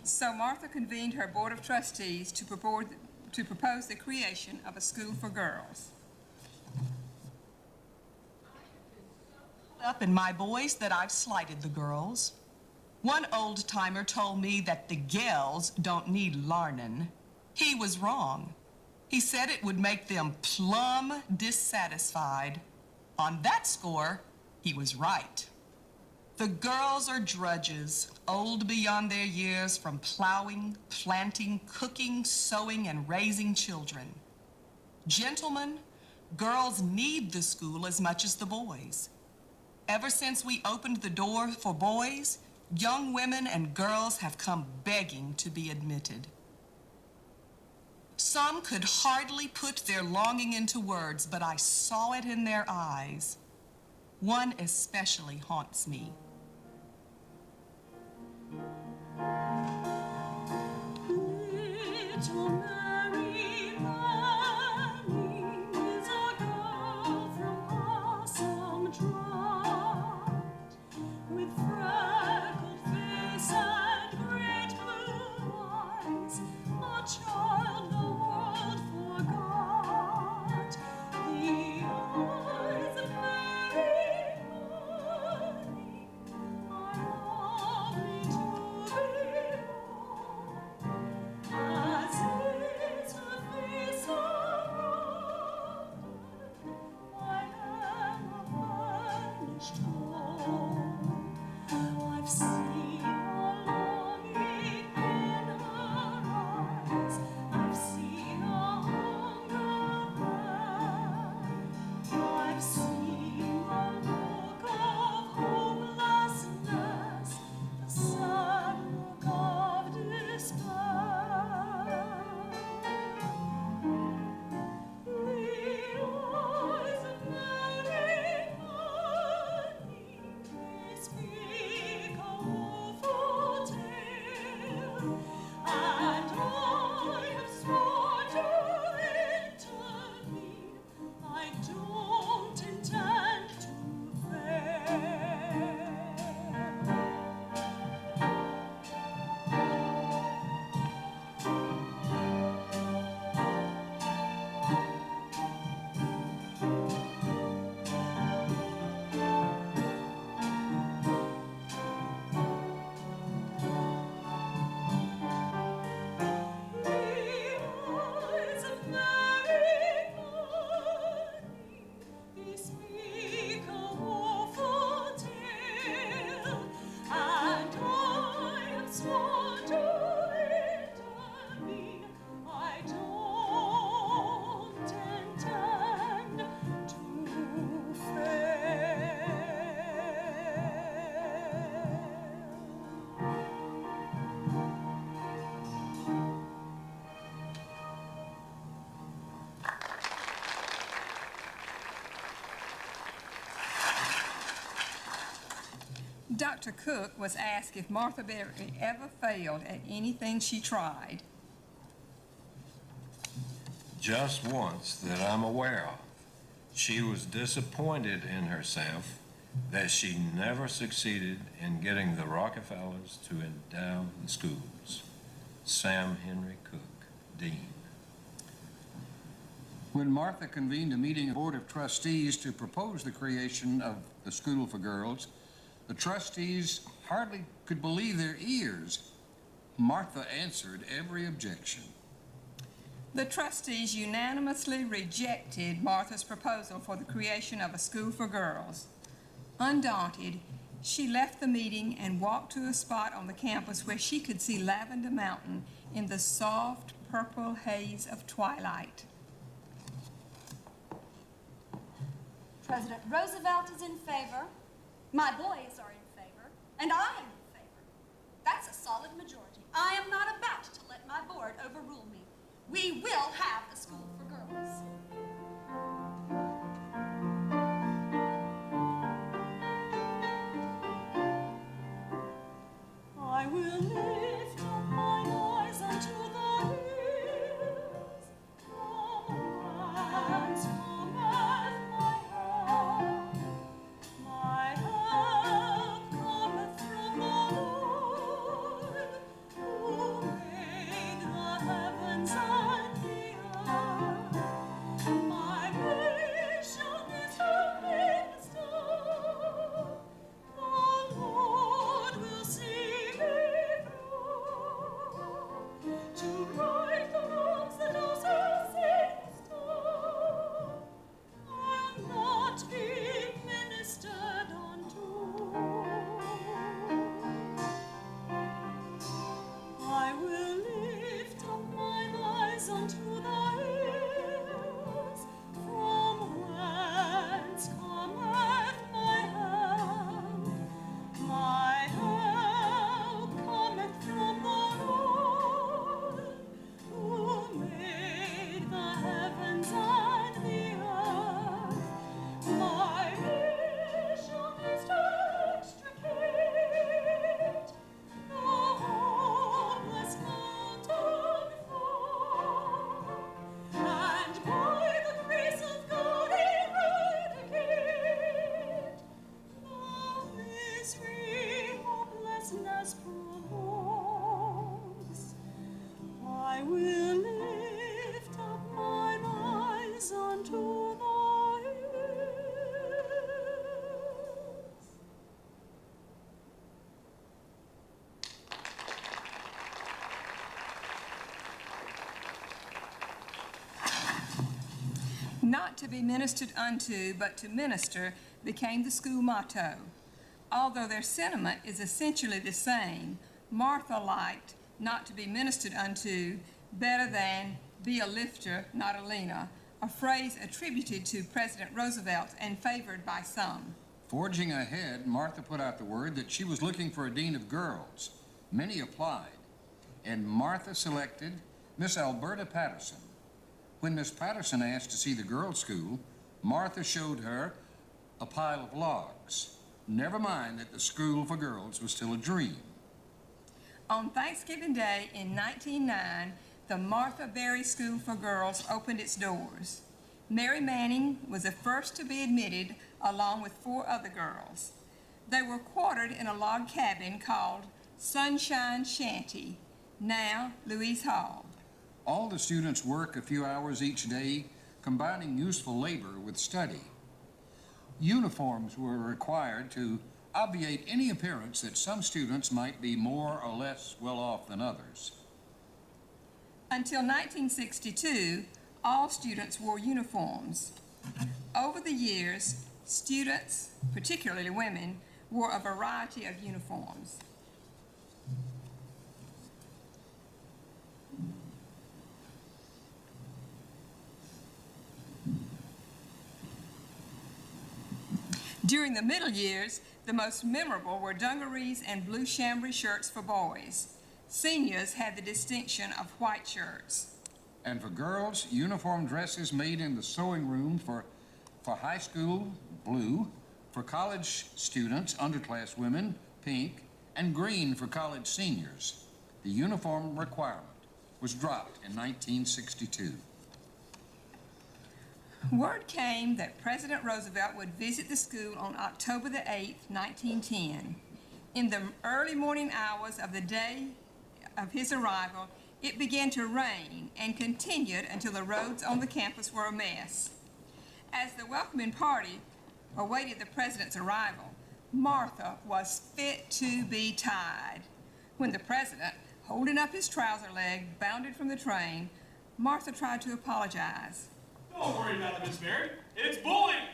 So Martha convened her Board of Trustees to propose the creation of a school for girls. Up in my boys that I've slighted the girls. One old-timer told me that the gals don't need larnin'. He was wrong. He said it would make them plumb dissatisfied. On that score, he was right. The girls are drudges, old beyond their years from plowing, planting, cooking, sewing, and raising children. Gentlemen, girls need the school as much as the boys. Ever since we opened the door for boys, young women and girls have come begging to be admitted. Some could hardly put their longing into words, but I saw it in their eyes. One especially haunts me. Little Mary Manning is a girl from awesome trot, with freckled face and great blue eyes, a child the world forgot. The eyes of Mary Manning are lovely to Dr. Cook was asked if Martha Berry ever failed at anything she tried. Just once that I'm aware of. She was disappointed in herself that she never succeeded in getting the Rockefellers to endow the schools. Sam Henry Cook, Dean. When Martha convened a meeting of the Board of Trustees to propose the creation of the School for Girls, the trustees hardly could believe their ears. Martha answered every objection. The trustees unanimously rejected Martha's proposal for the creation of a school for girls. Undaunted, she left the meeting and walked to a spot on the campus where she could see Lavender Mountain in the soft purple haze of twilight. President Roosevelt is in favor, my boys are in favor, and I am in favor. That's a solid majority. I am not about to let my board overrule me. We will have the school for girls. I will lift up mine eyes unto the hills, from whence cometh my help. My help cometh from the Lord, who made the heavens and the earth. My nation is her midst. The Lord will see me through, to right the wrongs that also sinners do. I'll not be ministered unto. I will lift up mine eyes unto the hills, from whence cometh my help. My help cometh from the Lord, who made the heavens and the earth. My mission is to extricate the hopeless mountain from, and by the grace of God eradicate the misery hopelessness provokes. I will lift up mine eyes unto the hills. Not to be ministered unto, but to minister became the school motto. Although their sentiment is essentially the same, Martha liked not to be ministered unto better than be a lifter, not a leaner, a phrase attributed to President Roosevelt and favored by some. Forging ahead, Martha put out the word that she was looking for a dean of girls. Many applied, and Martha selected Miss Alberta Patterson. When Miss Patterson asked to see the girls' school, Martha showed her a pile of logs. Never mind that the school for girls was still a dream. On Thanksgiving Day in 1909, the Martha Berry School for Girls opened its doors. Mary Manning was the first to be admitted, along with 4 other girls. They were quartered in a log cabin called Sunshine Shanty, now Louise Hall. All the students work a few hours each day, combining useful labor with study. Uniforms were required to obviate any appearance that some students might be more or less well off than others. Until 1962, all students wore uniforms. Over the years, students, particularly women, wore a variety of uniforms. During the middle years, the most memorable were dungarees and blue chambray shirts for boys. Seniors had the distinction of white shirts. And for girls, uniform dresses made in the sewing room for high school, blue. For college students, underclass women, pink, and green for college seniors. The uniform requirement was dropped in 1962. Word came that President Roosevelt would visit the school on October the 8th, 1910. In the early morning hours of the day of his arrival, it began to rain and continued until the roads on the campus were a mess. As the welcoming party awaited the president's arrival, Martha was fit to be tied. When the president, holding up his trouser leg, bounded from the train, Martha tried to apologize. Don't worry about it, Miss Mary. It's bullying.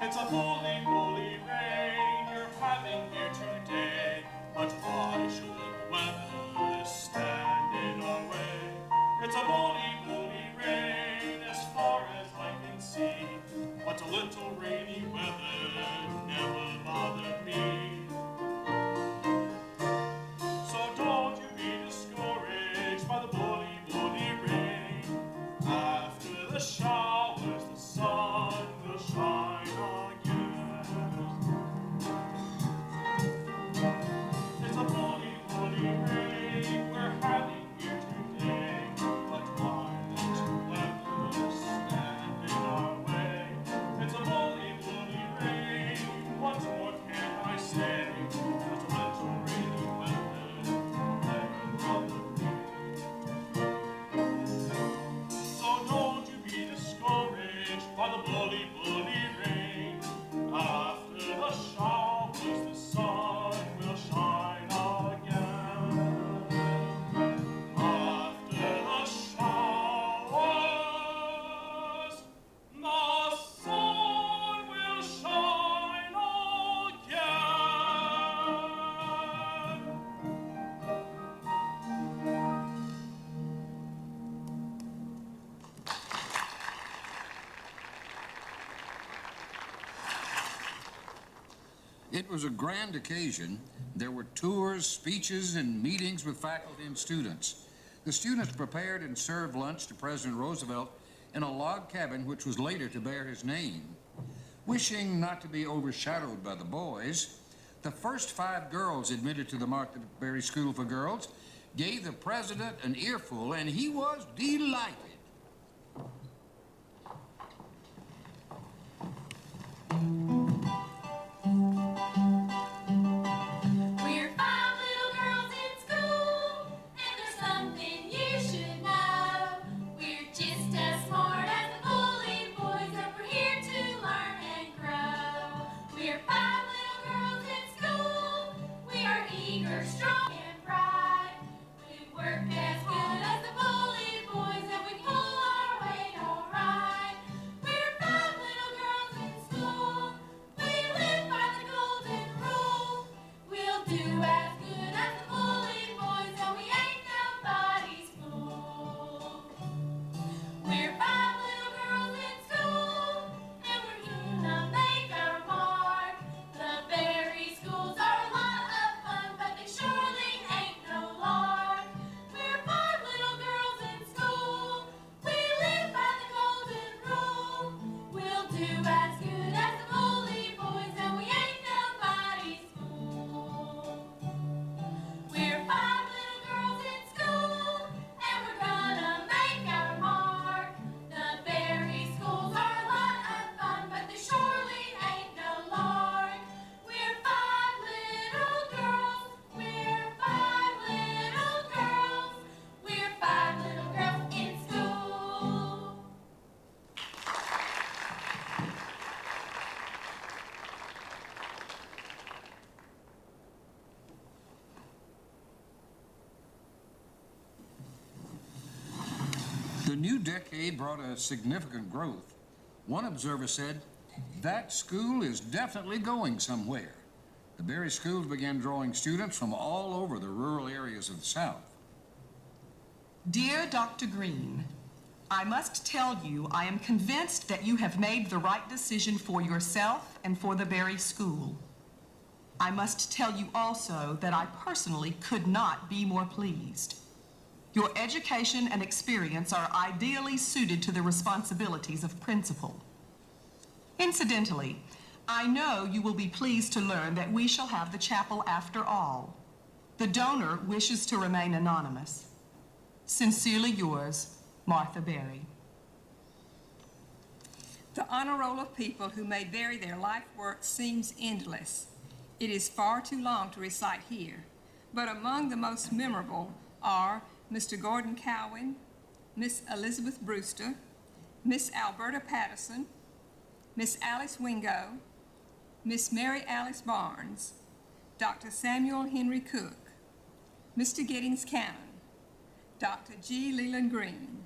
It's a bully, bully rain you're having here today. But why should the weather stand in our way? It's a bully, bully rain as far as I can see. But a little rainy weather never bothered me. So don't you be discouraged by the bully, bully rain. After the showers, the sun will shine again. It's a bully, bully rain we're having here today. But why let weather stand in our way? It's a bully, bully rain. What more can I say? But a little rainy weather never bothered me. So don't you be discouraged by the bully, bully rain. After the showers, the sun will shine again. After the showers, the sun will shine again. It was a grand occasion. There were tours, speeches, and meetings with faculty and students. The students prepared and served lunch to President Roosevelt in a log cabin which was later to bear his name. Wishing not to be overshadowed by the boys, the first 5 girls admitted to the Martha Berry School for Girls gave the president an earful, and he was delighted. We're 5 little girls in school, and there's something you should know. We're just as smart as the bullied boys, and we're here to learn and grow. We're 5 little girls in school. We are eager, strong, and bright. We work as good as the bullied boys, and we pull our weight all right. We're 5 little girls in school. We live by the golden rule. We'll do as good as the bullied boys, and we ain't nobody's fool. We're 5 little girls in school, and we're gonna make our mark. The Berry schools are a lot of fun, but they surely ain't no lark. We're 5 little girls in school. We live by the golden rule. We'll do as good as the bullied boys, and we ain't nobody's fool. We're 5 little girls in school, and we're gonna make our mark. The Berry schools are a lot of fun, but they surely ain't no lark. We're 5 little girls. We're 5 little girls. We're 5 little girls in school. The new decade brought a significant growth. One observer said, "That school is definitely going somewhere." The Berry schools began drawing students from all over the rural areas of the South. Dear Dr. Green, I must tell you I am convinced that you have made the right decision for yourself and for the Berry School. I must tell you also that I personally could not be more pleased. Your education and experience are ideally suited to the responsibilities of principal. Incidentally, I know you will be pleased to learn that we shall have the chapel after all. The donor wishes to remain anonymous. Sincerely yours, Martha Berry. The honor roll of people who may bury their life work seems endless. It is far too long to recite here, but among the most memorable are Mr. Gordon Cowan, Miss Elizabeth Brewster, Miss Alberta Patterson, Miss Alice Wingo, Miss Mary Alice Barnes, Dr. Samuel Henry Cook, Mr. Giddings Cannon, Dr. G. Leland Green,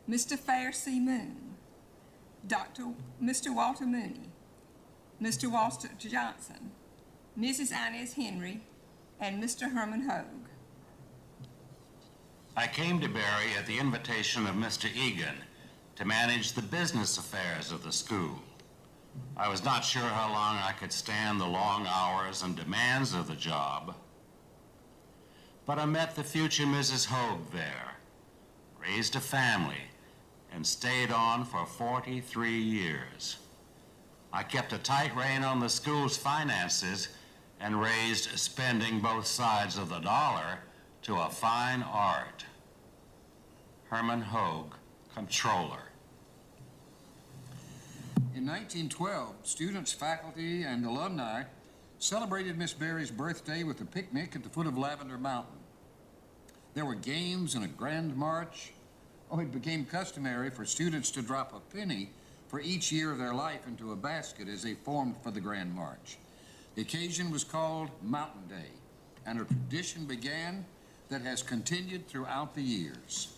Mr. Fair C. Moon, Mr. Walter Mooney, Mr. Walter Johnson, Mrs. Inez Henry, and Mr. Herman Hogue. I came to Barry at the invitation of Mr. Egan to manage the business affairs of the school. I was not sure how long I could stand the long hours and demands of the job, but I met the future Mrs. Hogue there, raised a family, and stayed on for 43 years. I kept a tight rein on the school's finances and raised spending both sides of the dollar to a fine art. Herman Hogue, Comptroller. In 1912, students, faculty, and alumni celebrated Miss Berry's birthday with a picnic at the foot of Lavender Mountain. There were games and a grand march. It became customary for students to drop a penny for each year of their life into a basket as they formed for the grand march. The occasion was called Mountain Day, and a tradition began that has continued throughout the years.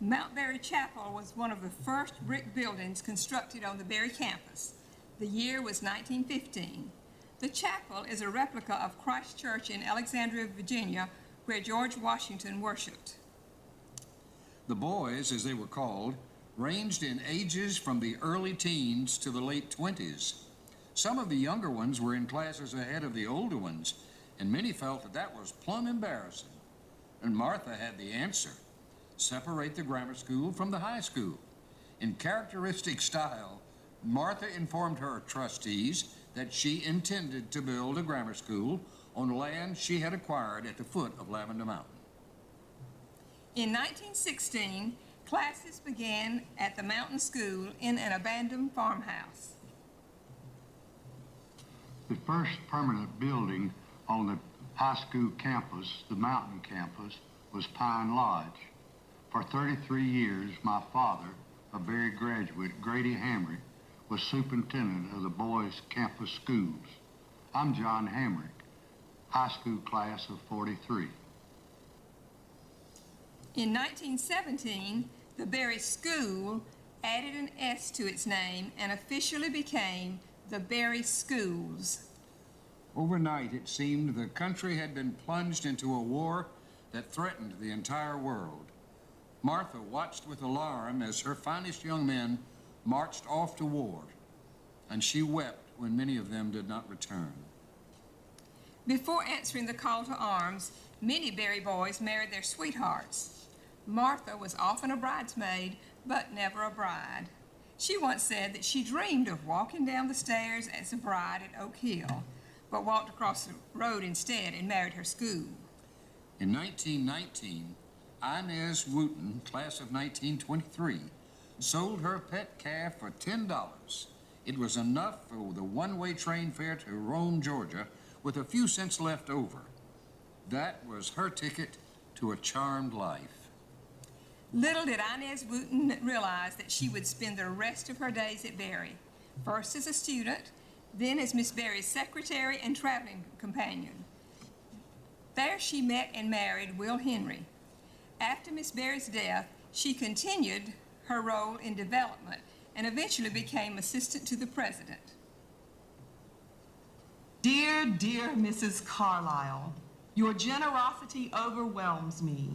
Mount Berry Chapel was one of the first brick buildings constructed on the Berry campus. The year was 1915. The chapel is a replica of Christ Church in Alexandria, Virginia, where George Washington worshiped. The boys, as they were called, ranged in ages from the early teens to the late 20s. Some of the younger ones were in classes ahead of the older ones, and many felt that that was plumb embarrassing. And Martha had the answer: separate the grammar school from the high school. In characteristic style, Martha informed her trustees that she intended to build a grammar school on land she had acquired at the foot of Lavender Mountain. In 1916, classes began at the Mountain School in an abandoned farmhouse. The first permanent building on the high school campus, the Mountain campus, was Pine Lodge. For 33 years, my father, a Berry graduate, Grady Hamrick, was superintendent of the boys' campus schools. I'm John Hamrick, high school class of 43. In 1917, the Berry School added an S to its name and officially became the Berry Schools. Overnight, it seemed the country had been plunged into a war that threatened the entire world. Martha watched with alarm as her finest young men marched off to war, and she wept when many of them did not return. Before answering the call to arms, many Berry boys married their sweethearts. Martha was often a bridesmaid, but never a bride. She once said that she dreamed of walking down the stairs as a bride at Oak Hill, but walked across the road instead and married her school. In 1919, Inez Wooten, class of 1923, sold her pet calf for $10. It was enough for the one-way train fare to Rome, Georgia, with a few cents left over. That was her ticket to a charmed life. Little did Inez Wooten realize that she would spend the rest of her days at Berry, first as a student, then as Miss Berry's secretary and traveling companion. There she met and married Will Henry. After Miss Berry's death, she continued her role in development and eventually became assistant to the president. Dear, dear Mrs. Carlisle, your generosity overwhelms me.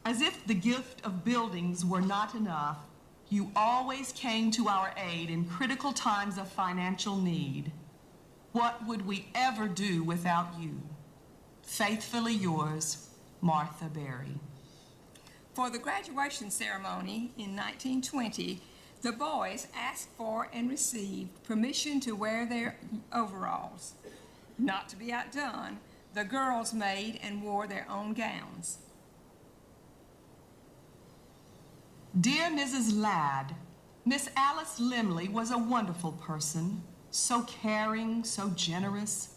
As if the gift of buildings were not enough, you always came to our aid in critical times of financial need. What would we ever do without you? Faithfully yours, Martha Berry. For the graduation ceremony in 1920, The boys asked for and received permission to wear their overalls. Not to be outdone, the girls made and wore their own gowns. Dear Mrs. Ladd, Miss Alice Limley was a wonderful person, so caring, so generous.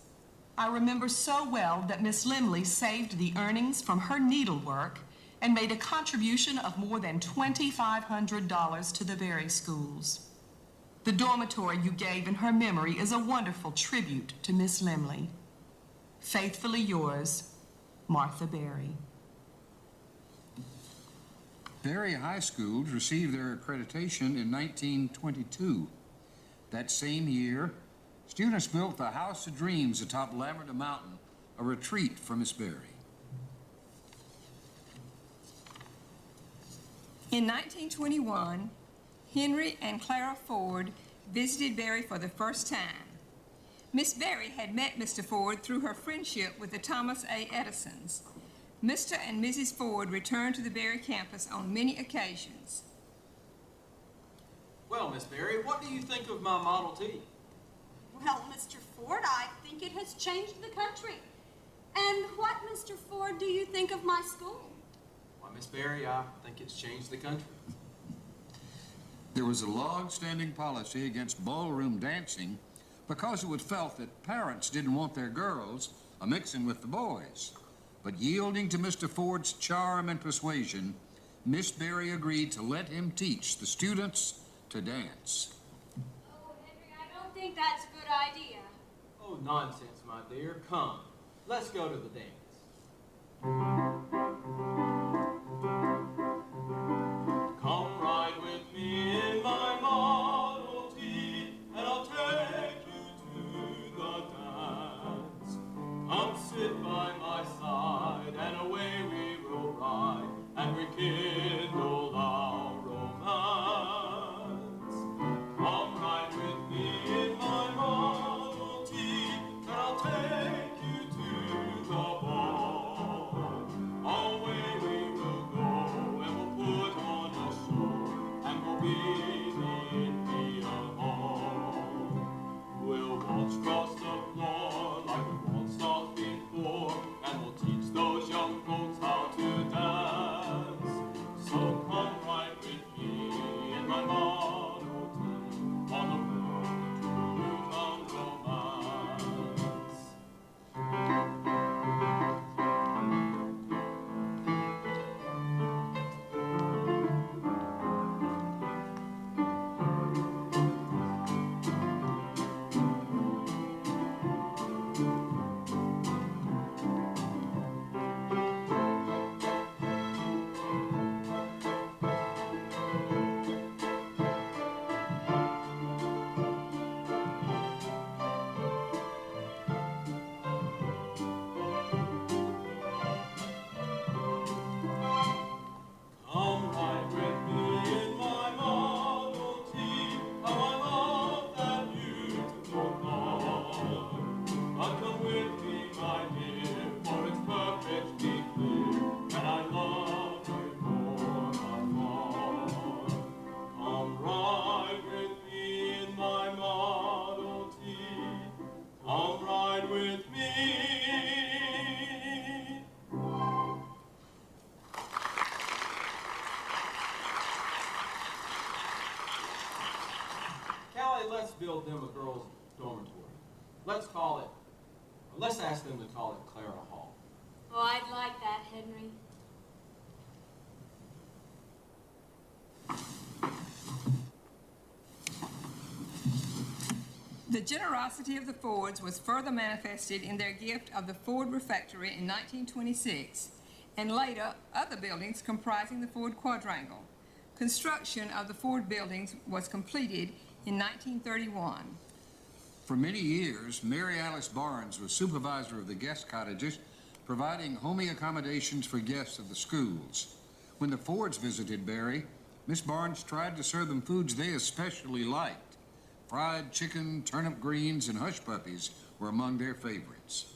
I remember so well that Miss Limley saved the earnings from her needlework and made a contribution of more than $2,500 to the Berry schools. The dormitory you gave in her memory is a wonderful tribute to Miss Limley. Faithfully yours, Martha Berry. Berry High Schools received their accreditation in 1922. That same year, students built the House of Dreams atop Lamberta Mountain, a retreat for Miss Berry. In 1921, Henry and Clara Ford visited Berry for the first time. Miss Berry had met Mr. Ford through her friendship with the Thomas A. Edisons. Mr. and Mrs. Ford returned to the Berry campus on many occasions. Well, Miss Berry, what do you think of my Model T? Well, Mr. Ford, I think it has changed the country. And what, Mr. Ford, do you think of my school? Why, Miss Berry, I think it's changed the country. There was a long-standing policy against ballroom dancing because it was felt that parents didn't want their girls mixing with the boys. But yielding to Mr. Ford's charm and persuasion, Miss Berry agreed to let him teach the students to dance. Oh, Henry, I don't think that's a good idea. Oh, nonsense, my dear. Come, let's go to the dance. Come ride with me in my Model T, and I'll take you to the dance. Come sit by my side, and away we will ride, and rekindle our romance. Come ride with me in my Model T, and I'll take you to the ball. Away we will go, and we'll put on a show, and we'll be the Indian Hall. We'll waltz across the floor like we waltzed off before, and we'll teach those young folks how to dance. So come ride with me in my Model T on the road to romance. Come ride with me in my Model T, how I love that beautiful car. But come with me, my dear, for it's perfectly clear, and I love you more by far. Come ride with me in my Model T, come ride with me. Callie, let's build them a girls' dormitory. Let's ask them to call it Clara Hall. Oh, I'd like that, Henry. The generosity of the Fords was further manifested in their gift of the Ford Refectory in 1926, and later other buildings comprising the Ford Quadrangle. Construction of the Ford buildings was completed in 1931. For many years, Mary Alice Barnes was supervisor of the guest cottages, providing homey accommodations for guests of the schools. When the Fords visited Berry, Miss Barnes tried to serve them foods they especially liked. Fried chicken, turnip greens, and hush puppies were among their favorites.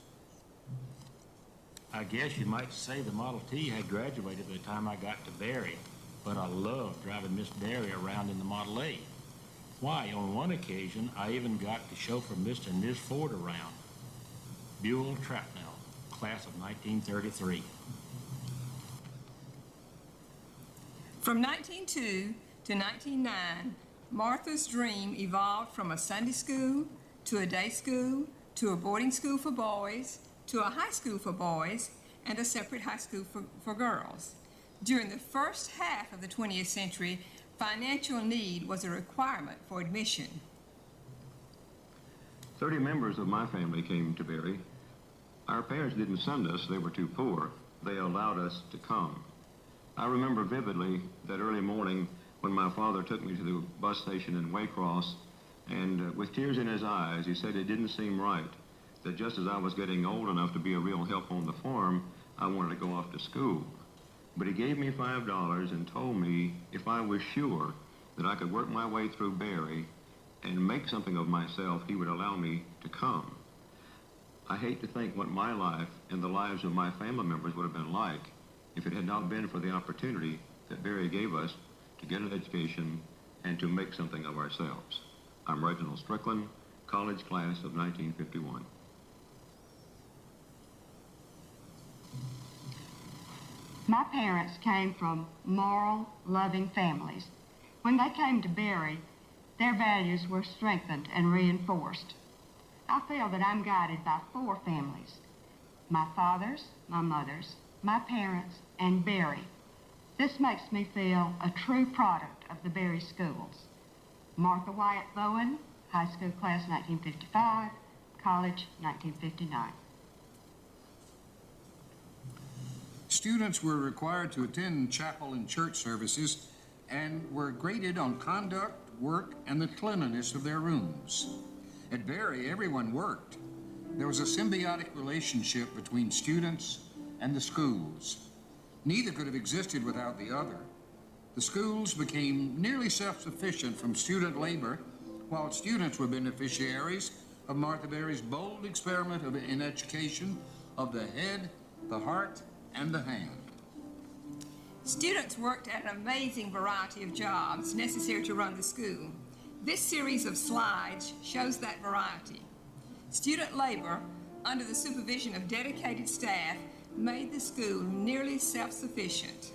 I guess you might say the Model T had graduated by the time I got to Berry. but I love driving Miss Barry around in the Model A. Why, on one occasion, I even got to chauffeur Mr. and Ms. Ford around. Buell Trapnell, class of 1933. From 1902 to 1909, Martha's dream evolved from a Sunday school to a day school to a boarding school for boys to a high school for boys and a separate high school for girls. During the first half of the 20th century, financial need was a requirement for admission. 30 members of my family came to Berry. Our parents didn't send us, they were too poor. They allowed us to come. I remember vividly that early morning when my father took me to the bus station in Waycross, and with tears in his eyes, he said it didn't seem right that just as I was getting old enough to be a real help on the farm, I wanted to go off to school. But he gave me $5 and told me if I was sure that I could work my way through Berry and make something of myself, he would allow me to come. I hate to think what my life and the lives of my family members would have been like if it had not been for the opportunity that Berry gave us to get an education and to make something of ourselves. I'm Reginald Strickland, college class of 1951. My parents came from moral, loving families. When they came to Berry, their values were strengthened and reinforced. I feel that I'm guided by 4 families: my father's, my mother's, my parents, and Berry. This makes me feel a true product of the Berry schools. Martha Wyatt Bowen, high school class 1955, college 1959. Students were required to attend chapel and church services and were graded on conduct, work, and the cleanliness of their rooms. At Berry, everyone worked. There was a symbiotic relationship between students and the schools. Neither could have existed without the other. The schools became nearly self-sufficient from student labor, while students were beneficiaries of Martha Berry's bold experiment in education of the head, the heart, and the hand. Students worked at an amazing variety of jobs necessary to run the school. This series of slides shows that variety. Student labor, under the supervision of dedicated staff, made the school nearly self-sufficient.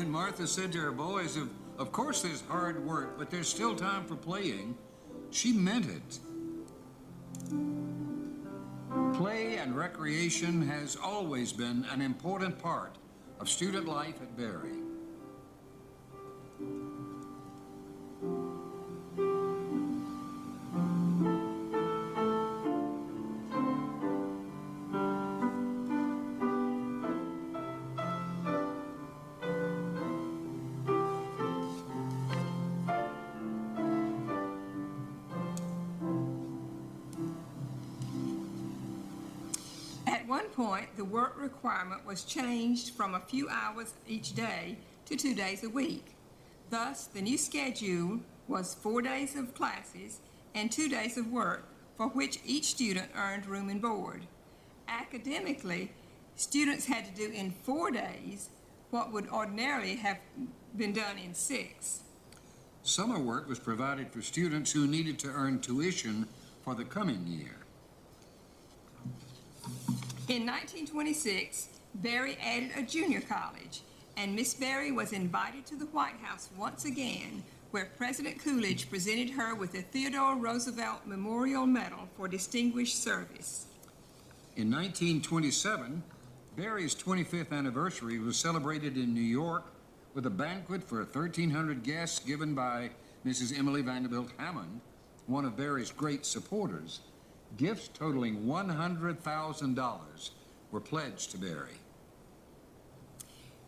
Martha said to her boys, of course there's hard work, but there's still time for playing, she meant it. Play and recreation has always been an important part of student life at Berry. At one point, the work requirement was changed from a few hours each day to 2 days a week. Thus, the new schedule was 4 days of classes and 2 days of work, for which each student earned room and board. Academically, students had to do in 4 days what would ordinarily have been done in 6. Summer work was provided for students who needed to earn tuition for the coming year. In 1926, Berry added a junior college, and Miss Berry was invited to the White House once again, where President Coolidge presented her with the Theodore Roosevelt Memorial Medal for Distinguished Service. In 1927, Berry's 25th anniversary was celebrated in New York with a banquet for 1,300 guests given by Mrs. Emily Vanderbilt Hammond, one of Berry's great supporters. Gifts totaling $100,000 were pledged to Berry.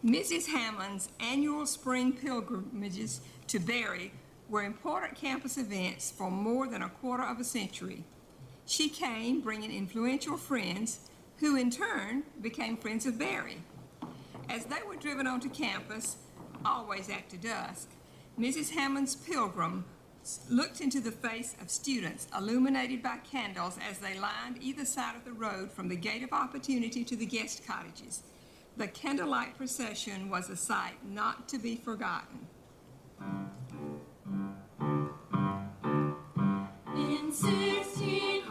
Mrs. Hammond's annual spring pilgrimages to Berry were important campus events for more than a quarter of a century. She came bringing influential friends who in turn became friends of Berry. As they were driven onto campus, always after dusk, Mrs. Hammond's pilgrim looked into the face of students illuminated by candles as they lined either side of the road from the gate of opportunity to the guest cottages. The candlelight procession was a sight not to be forgotten. In 1620,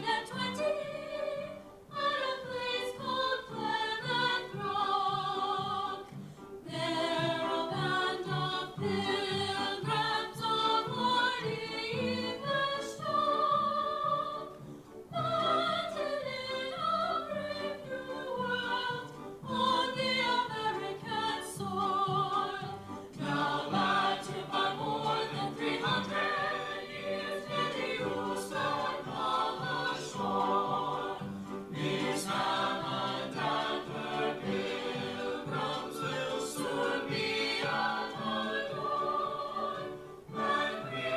at a place called Plymouth Rock, there a band of pilgrims of hardy English stock landed in a brave new world on the American soil. Now landed by more than 300 years in the Houston on the shore. Miss Hammond and her pilgrims will soon be at our door, and we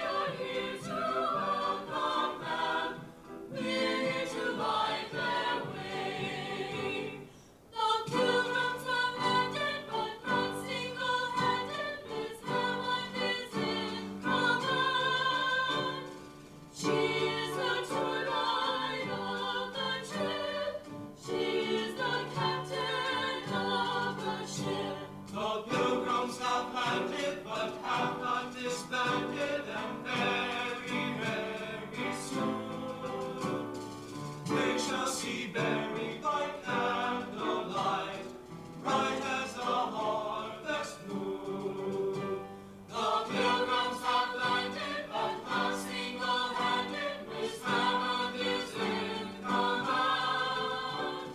are here to welcome them, ready to light their way. The pilgrims have landed, but not single-handed. Miss Hammond is in command. She is the tour guide of the trip. She is the captain of the ship. The pilgrims have landed, but have not disbanded, and very, very soon they shall see Berry by candlelight, bright as the harvest moon. The pilgrims have landed, but not single-handed. Miss Hammond is in command.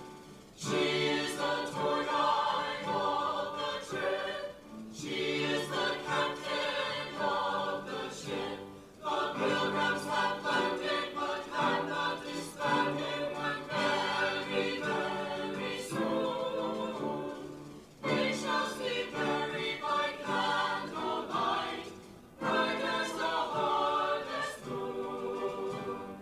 She is the tour guide of the trip. She is the captain of the ship. The pilgrims have landed, but have not disbanded, and very, very soon they shall see Berry by candlelight, bright as the harvest moon.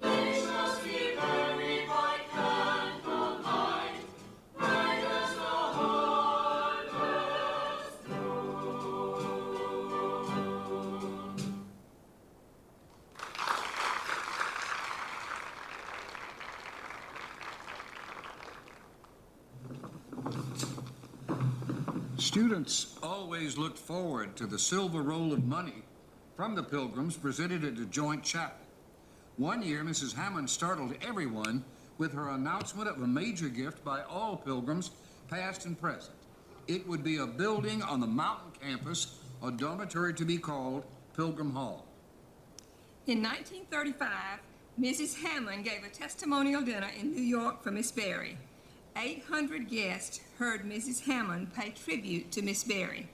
They shall see Berry by candlelight, bright as the harvest moon. Students always looked forward to the silver roll of money from the pilgrims presented at the joint chapel. One year, Mrs. Hammond startled everyone with her announcement of a major gift by all pilgrims, past and present. It would be a building on the mountain campus, a dormitory to be called Pilgrim Hall. In 1935, Mrs. Hammond gave a testimonial dinner in New York for Miss Berry. 800 guests heard Mrs. Hammond pay tribute to Miss Berry.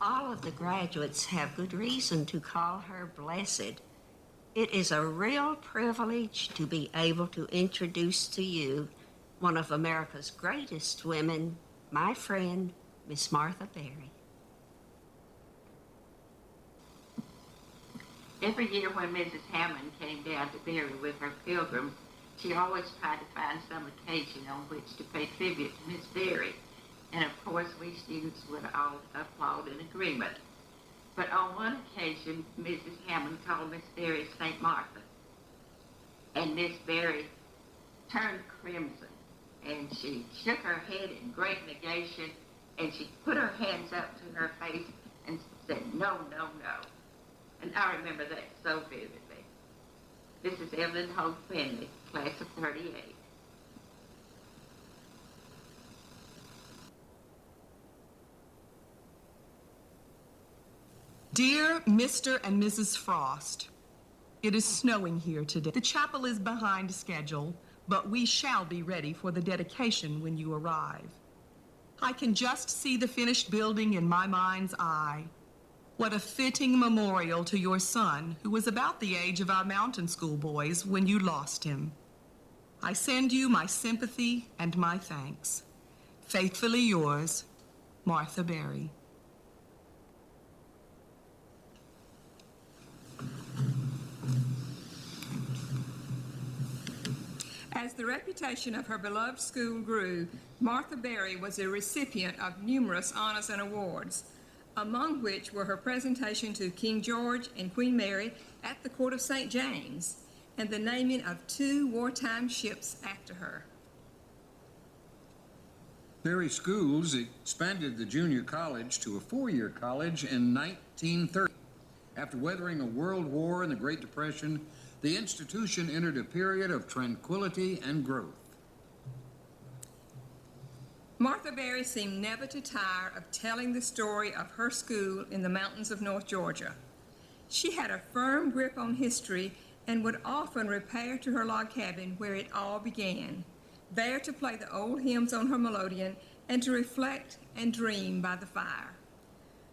All of the graduates have good reason to call her blessed. It is a real privilege to be able to introduce to you one of America's greatest women, my friend, Miss Martha Berry. Every year when Mrs. Hammond came down to Berry with her pilgrims, she always tried to find some occasion on which to pay tribute to Miss Berry. And of course, we students would all applaud in agreement. But on one occasion, Mrs. Hammond called Miss Berry St. Martha. And Miss Berry turned crimson, and she shook her head in great negation, and she put her hands up to her face and said, "No, no, no." And I remember that so vividly. This is Evelyn Hope Finley, class of 38. Dear Mr. and Mrs. Frost, it is snowing here today. The chapel is behind schedule, but we shall be ready for the dedication when you arrive. I can just see the finished building in my mind's eye. What a fitting memorial to your son, who was about the age of our mountain school boys when you lost him. I send you my sympathy and my thanks. Faithfully yours, Martha Berry. As the reputation of her beloved school grew, Martha Berry was a recipient of numerous honors and awards, among which were her presentation to King George and Queen Mary at the Court of St. James, and the naming of 2 wartime ships after her. Berry Schools expanded the junior college to a 4-year college in 1930. After weathering a world war and the Great Depression, the institution entered a period of tranquility and growth. Martha Berry seemed never to tire of telling the story of her school in the mountains of North Georgia. She had a firm grip on history and would often repair to her log cabin where it all began, there to play the old hymns on her melodeon and to reflect and dream by the fire.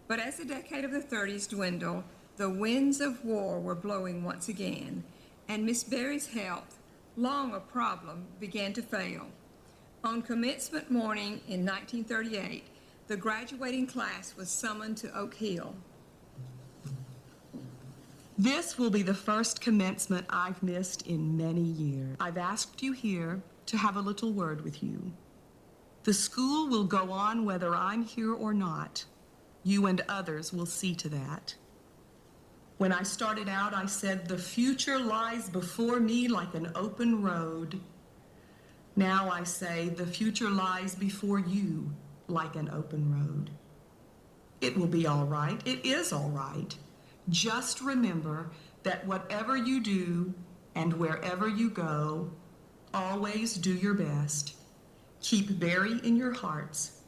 But as the decade of the 30s dwindled, the winds of war were blowing once again, and Miss Berry's health, long a problem, began to fail. On commencement morning in 1938, the graduating class was summoned to Oak Hill. This will be the first commencement I've missed in many years. I've asked you here to have a little word with you. The school will go on whether I'm here or not. You and others will see to that. When I started out, I said, the future lies before me like an open road. Now I say, the future lies before you like an open road. It will be all right. It is all right. Just remember that whatever you do and wherever you go, always do your best. Keep Berry in your hearts.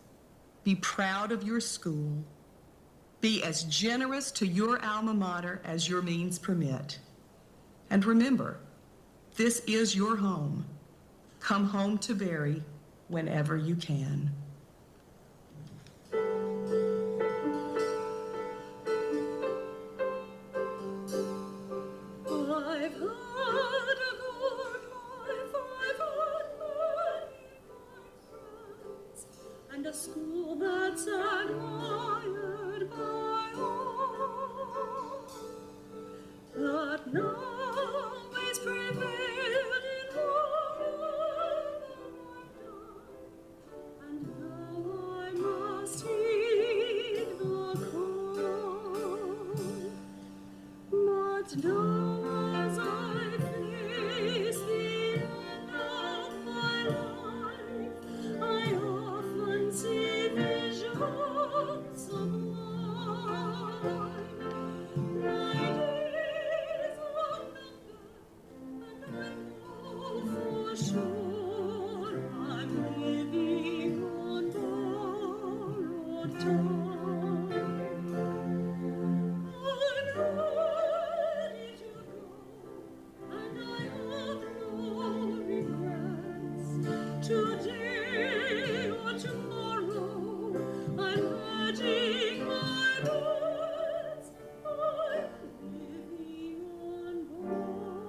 Be proud of your school. Be as generous to your alma mater as your means permit. And remember, this is your home. Come home to Berry whenever you can. I've had a good life, I've had many friends, and a school that's admired by all, that now is prevailed in all and now I must heed the call. But now as I face the end of my life, I often see visions sublime. My days are numbered, and I know for sure I'm living on borrowed time. Today or tomorrow, I'm urging my words. I'm living on borrowed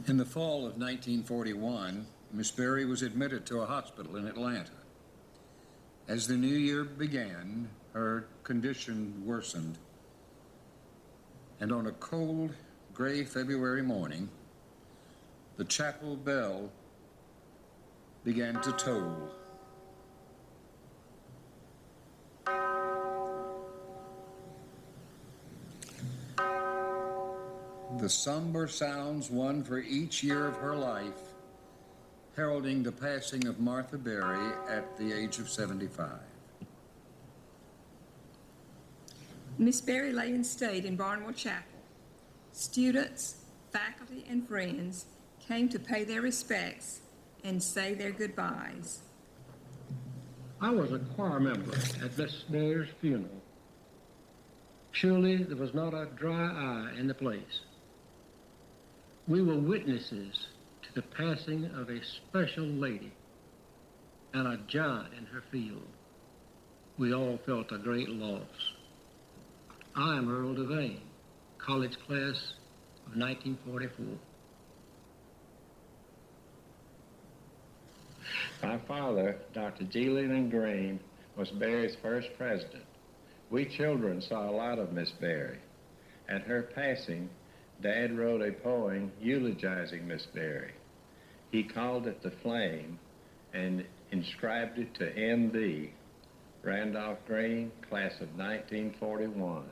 In the fall of 1941, Miss Berry was admitted to a hospital in Atlanta. As the new year began, her condition worsened, and on a cold, gray February morning, the chapel bell began to toll. The somber sounds won for each year of her life, heralding the passing of Martha Berry at the age of 75. Miss Berry lay in state in Barnwell Chapel. Students, faculty, and friends came to pay their respects and say their goodbyes. I was a choir member at Miss Berry's funeral. Surely there was not a dry eye in the place. We were witnesses to the passing of a special lady and a giant in her field. We all felt a great loss. I am Earl Devane, college class of 1944. My father, Dr. G. Leland Green, was Berry's first president. We children saw a lot of Miss Berry. At her passing, Dad wrote a poem eulogizing Miss Berry. He called it The Flame and inscribed it to M.B. Randolph Green, class of 1941.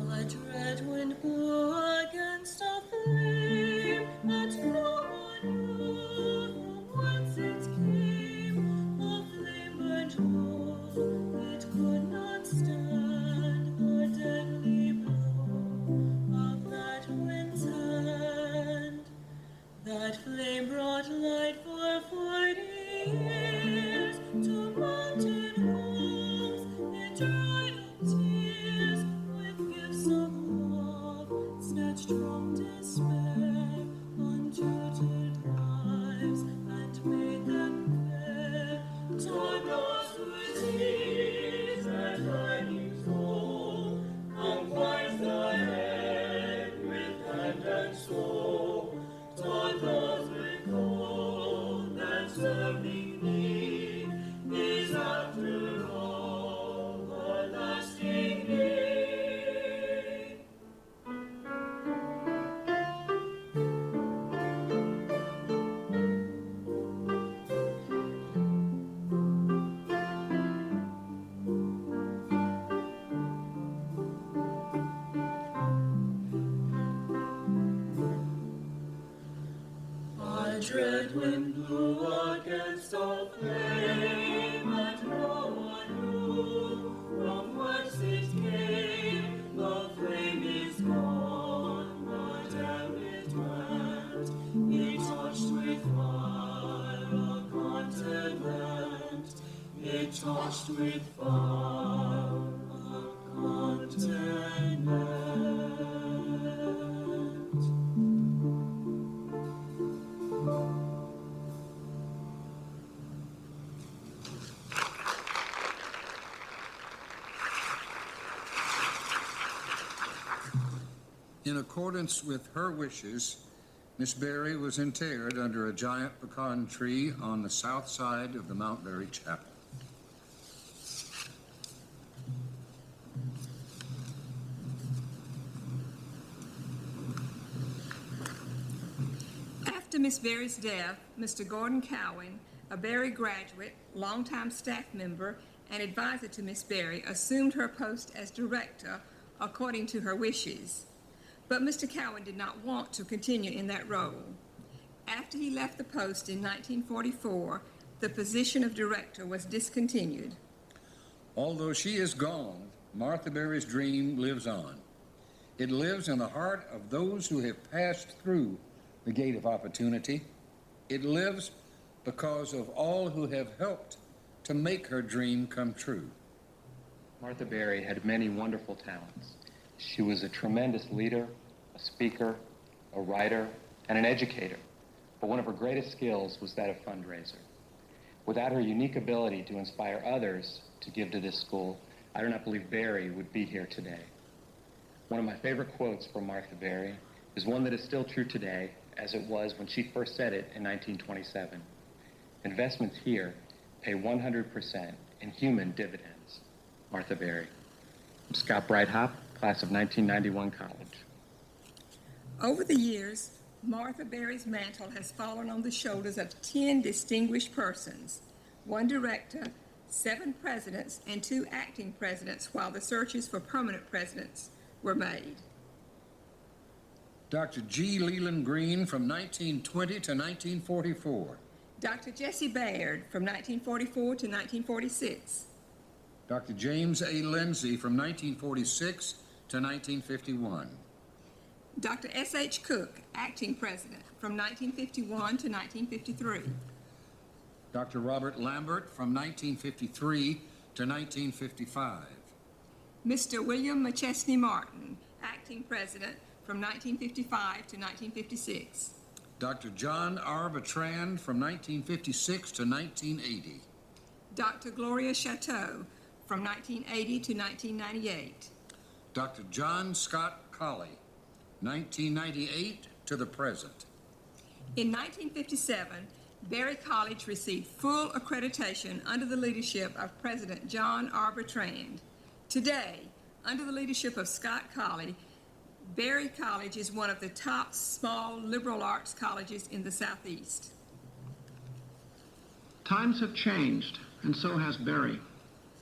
A dread wind blew against a flame that no one knew from whence it came. The flame burnt low, it could not stand the deadly blow of that wind's hand. That flame brought light for 40 years to mountain homes. It dried up tears with gifts of love, snatched from despair untutored lives, and made them fair. Time lost with tears and burning soul, conquers the head with hand and soul. Time lost with cold and serving need is after all a lasting need. A dread wind blew against a flame, and no one knew from whence it came. The flame is gone, whatever it went. It touched with fire a continent. It touched with fire a continent. In accordance with her wishes, Miss Berry was interred under a giant pecan tree on the south side of the Mount Berry Chapel. After Miss Berry's death, Mr. Gordon Cowan, a Berry graduate, longtime staff member, and advisor to Miss Berry, assumed her post as director according to her wishes. But Mr. Cowan did not want to continue in that role. After he left the post in 1944, the position of director was discontinued. Although she is gone, Martha Berry's dream lives on. It lives in the heart of those who have passed through the gate of opportunity. It lives because of all who have helped to make her dream come true. Martha Berry had many wonderful talents. She was a tremendous leader, a speaker, a writer, and an educator. But one of her greatest skills was that of fundraiser. Without her unique ability to inspire others to give to this school, I do not believe Berry would be here today. One of my favorite quotes from Martha Berry is one that is still true today, as it was when she first said it in 1927. Investments here pay 100% in human dividends. Martha Berry. I'm Scott Breithaupt, class of 1991 college. Over the years, Martha Berry's mantle has fallen on the shoulders of 10 distinguished persons, 1 director, 7 presidents, and 2 acting presidents while the searches for permanent presidents were made. Dr. G. Leland Green from 1920 to 1944. Dr. Jesse Baird from 1944 to 1946. Dr. James A. Lindsay from 1946 to 1951. Dr. S.H. Cook, acting president, from 1951 to 1953. Dr. Robert Lambert from 1953 to 1955. Mr. William McChesney Martin, acting president, from 1955 to 1956. Dr. John R. Bertrand from 1956 to 1980. Dr. Gloria Chateau, from 1980 to 1998. Dr. John Scott Colley, 1998 to the present. In 1957, Berry College received full accreditation under the leadership of President John R. Bertrand. Today, under the leadership of Scott Colley, Berry College is one of the top small liberal arts colleges in the Southeast. Times have changed, and so has Berry.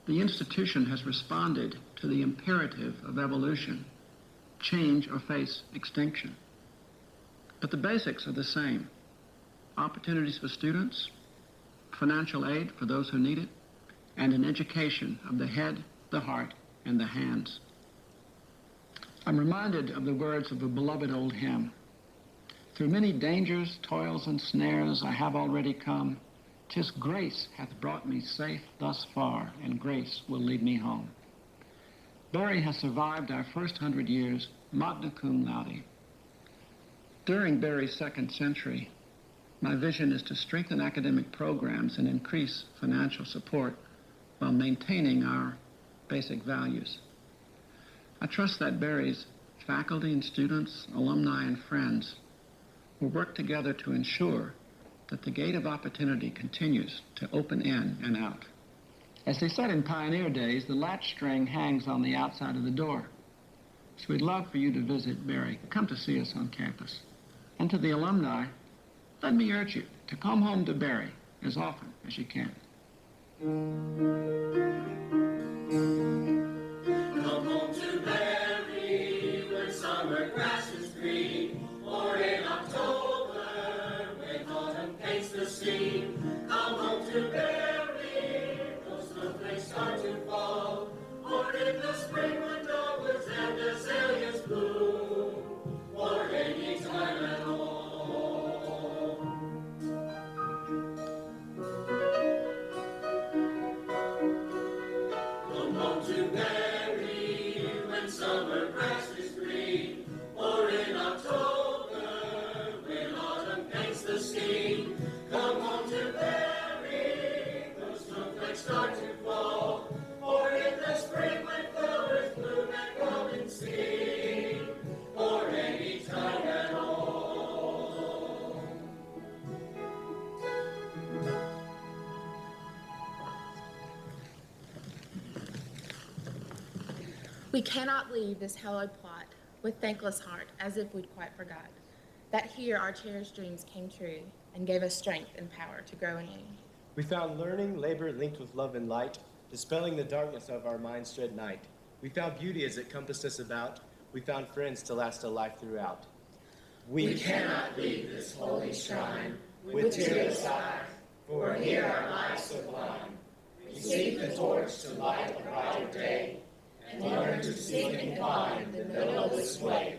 The institution has responded to the imperative of evolution, change or face extinction. But the basics are the same. Opportunities for students, financial aid for those who need it, and an education of the head, the heart, and the hands. I'm reminded of the words of a beloved old hymn. Through many dangers, toils, and snares I have already come. 'Tis grace hath brought me safe thus far, and grace will lead me home. Berry has survived our first 100 years, magna cum laude. During Berry's second century, my vision is to strengthen academic programs and increase financial support while maintaining our basic values. I trust that Berry's faculty and students, alumni and friends will work together to ensure that the gate of opportunity continues to open in and out. As they said in pioneer days, the latch string hangs on the outside of the door. So we'd love for you to visit Berry. Come to see us on campus. And to the alumni, let me urge you to come home to Berry as often as you can. Come home to Berry when summer grass is green, or in October when autumn paints the scene. Come home to Berry, those snowflakes start to fall, or in the spring when dogwoods and azaleas bloom, or any time at all. Come home to Berry when summer grass is green, or in October when autumn paints the scene. Come home to Berry, those snowflakes start to fall, or in the spring when flowers bloom and robins sing, or any time at all. We cannot leave this hallowed plot with thankless heart, as if we'd quite forgot that here our cherished dreams came true and gave us strength and power to grow anew. We found learning, labor linked with love and light, dispelling the darkness of our mind's dread night. We found beauty as it compassed us about. We found friends to last a life throughout. We cannot leave this holy shrine with tearless eyes, for here our lives sublime. We seek the torch to light a brighter day, and learn to seek and find the noblest way.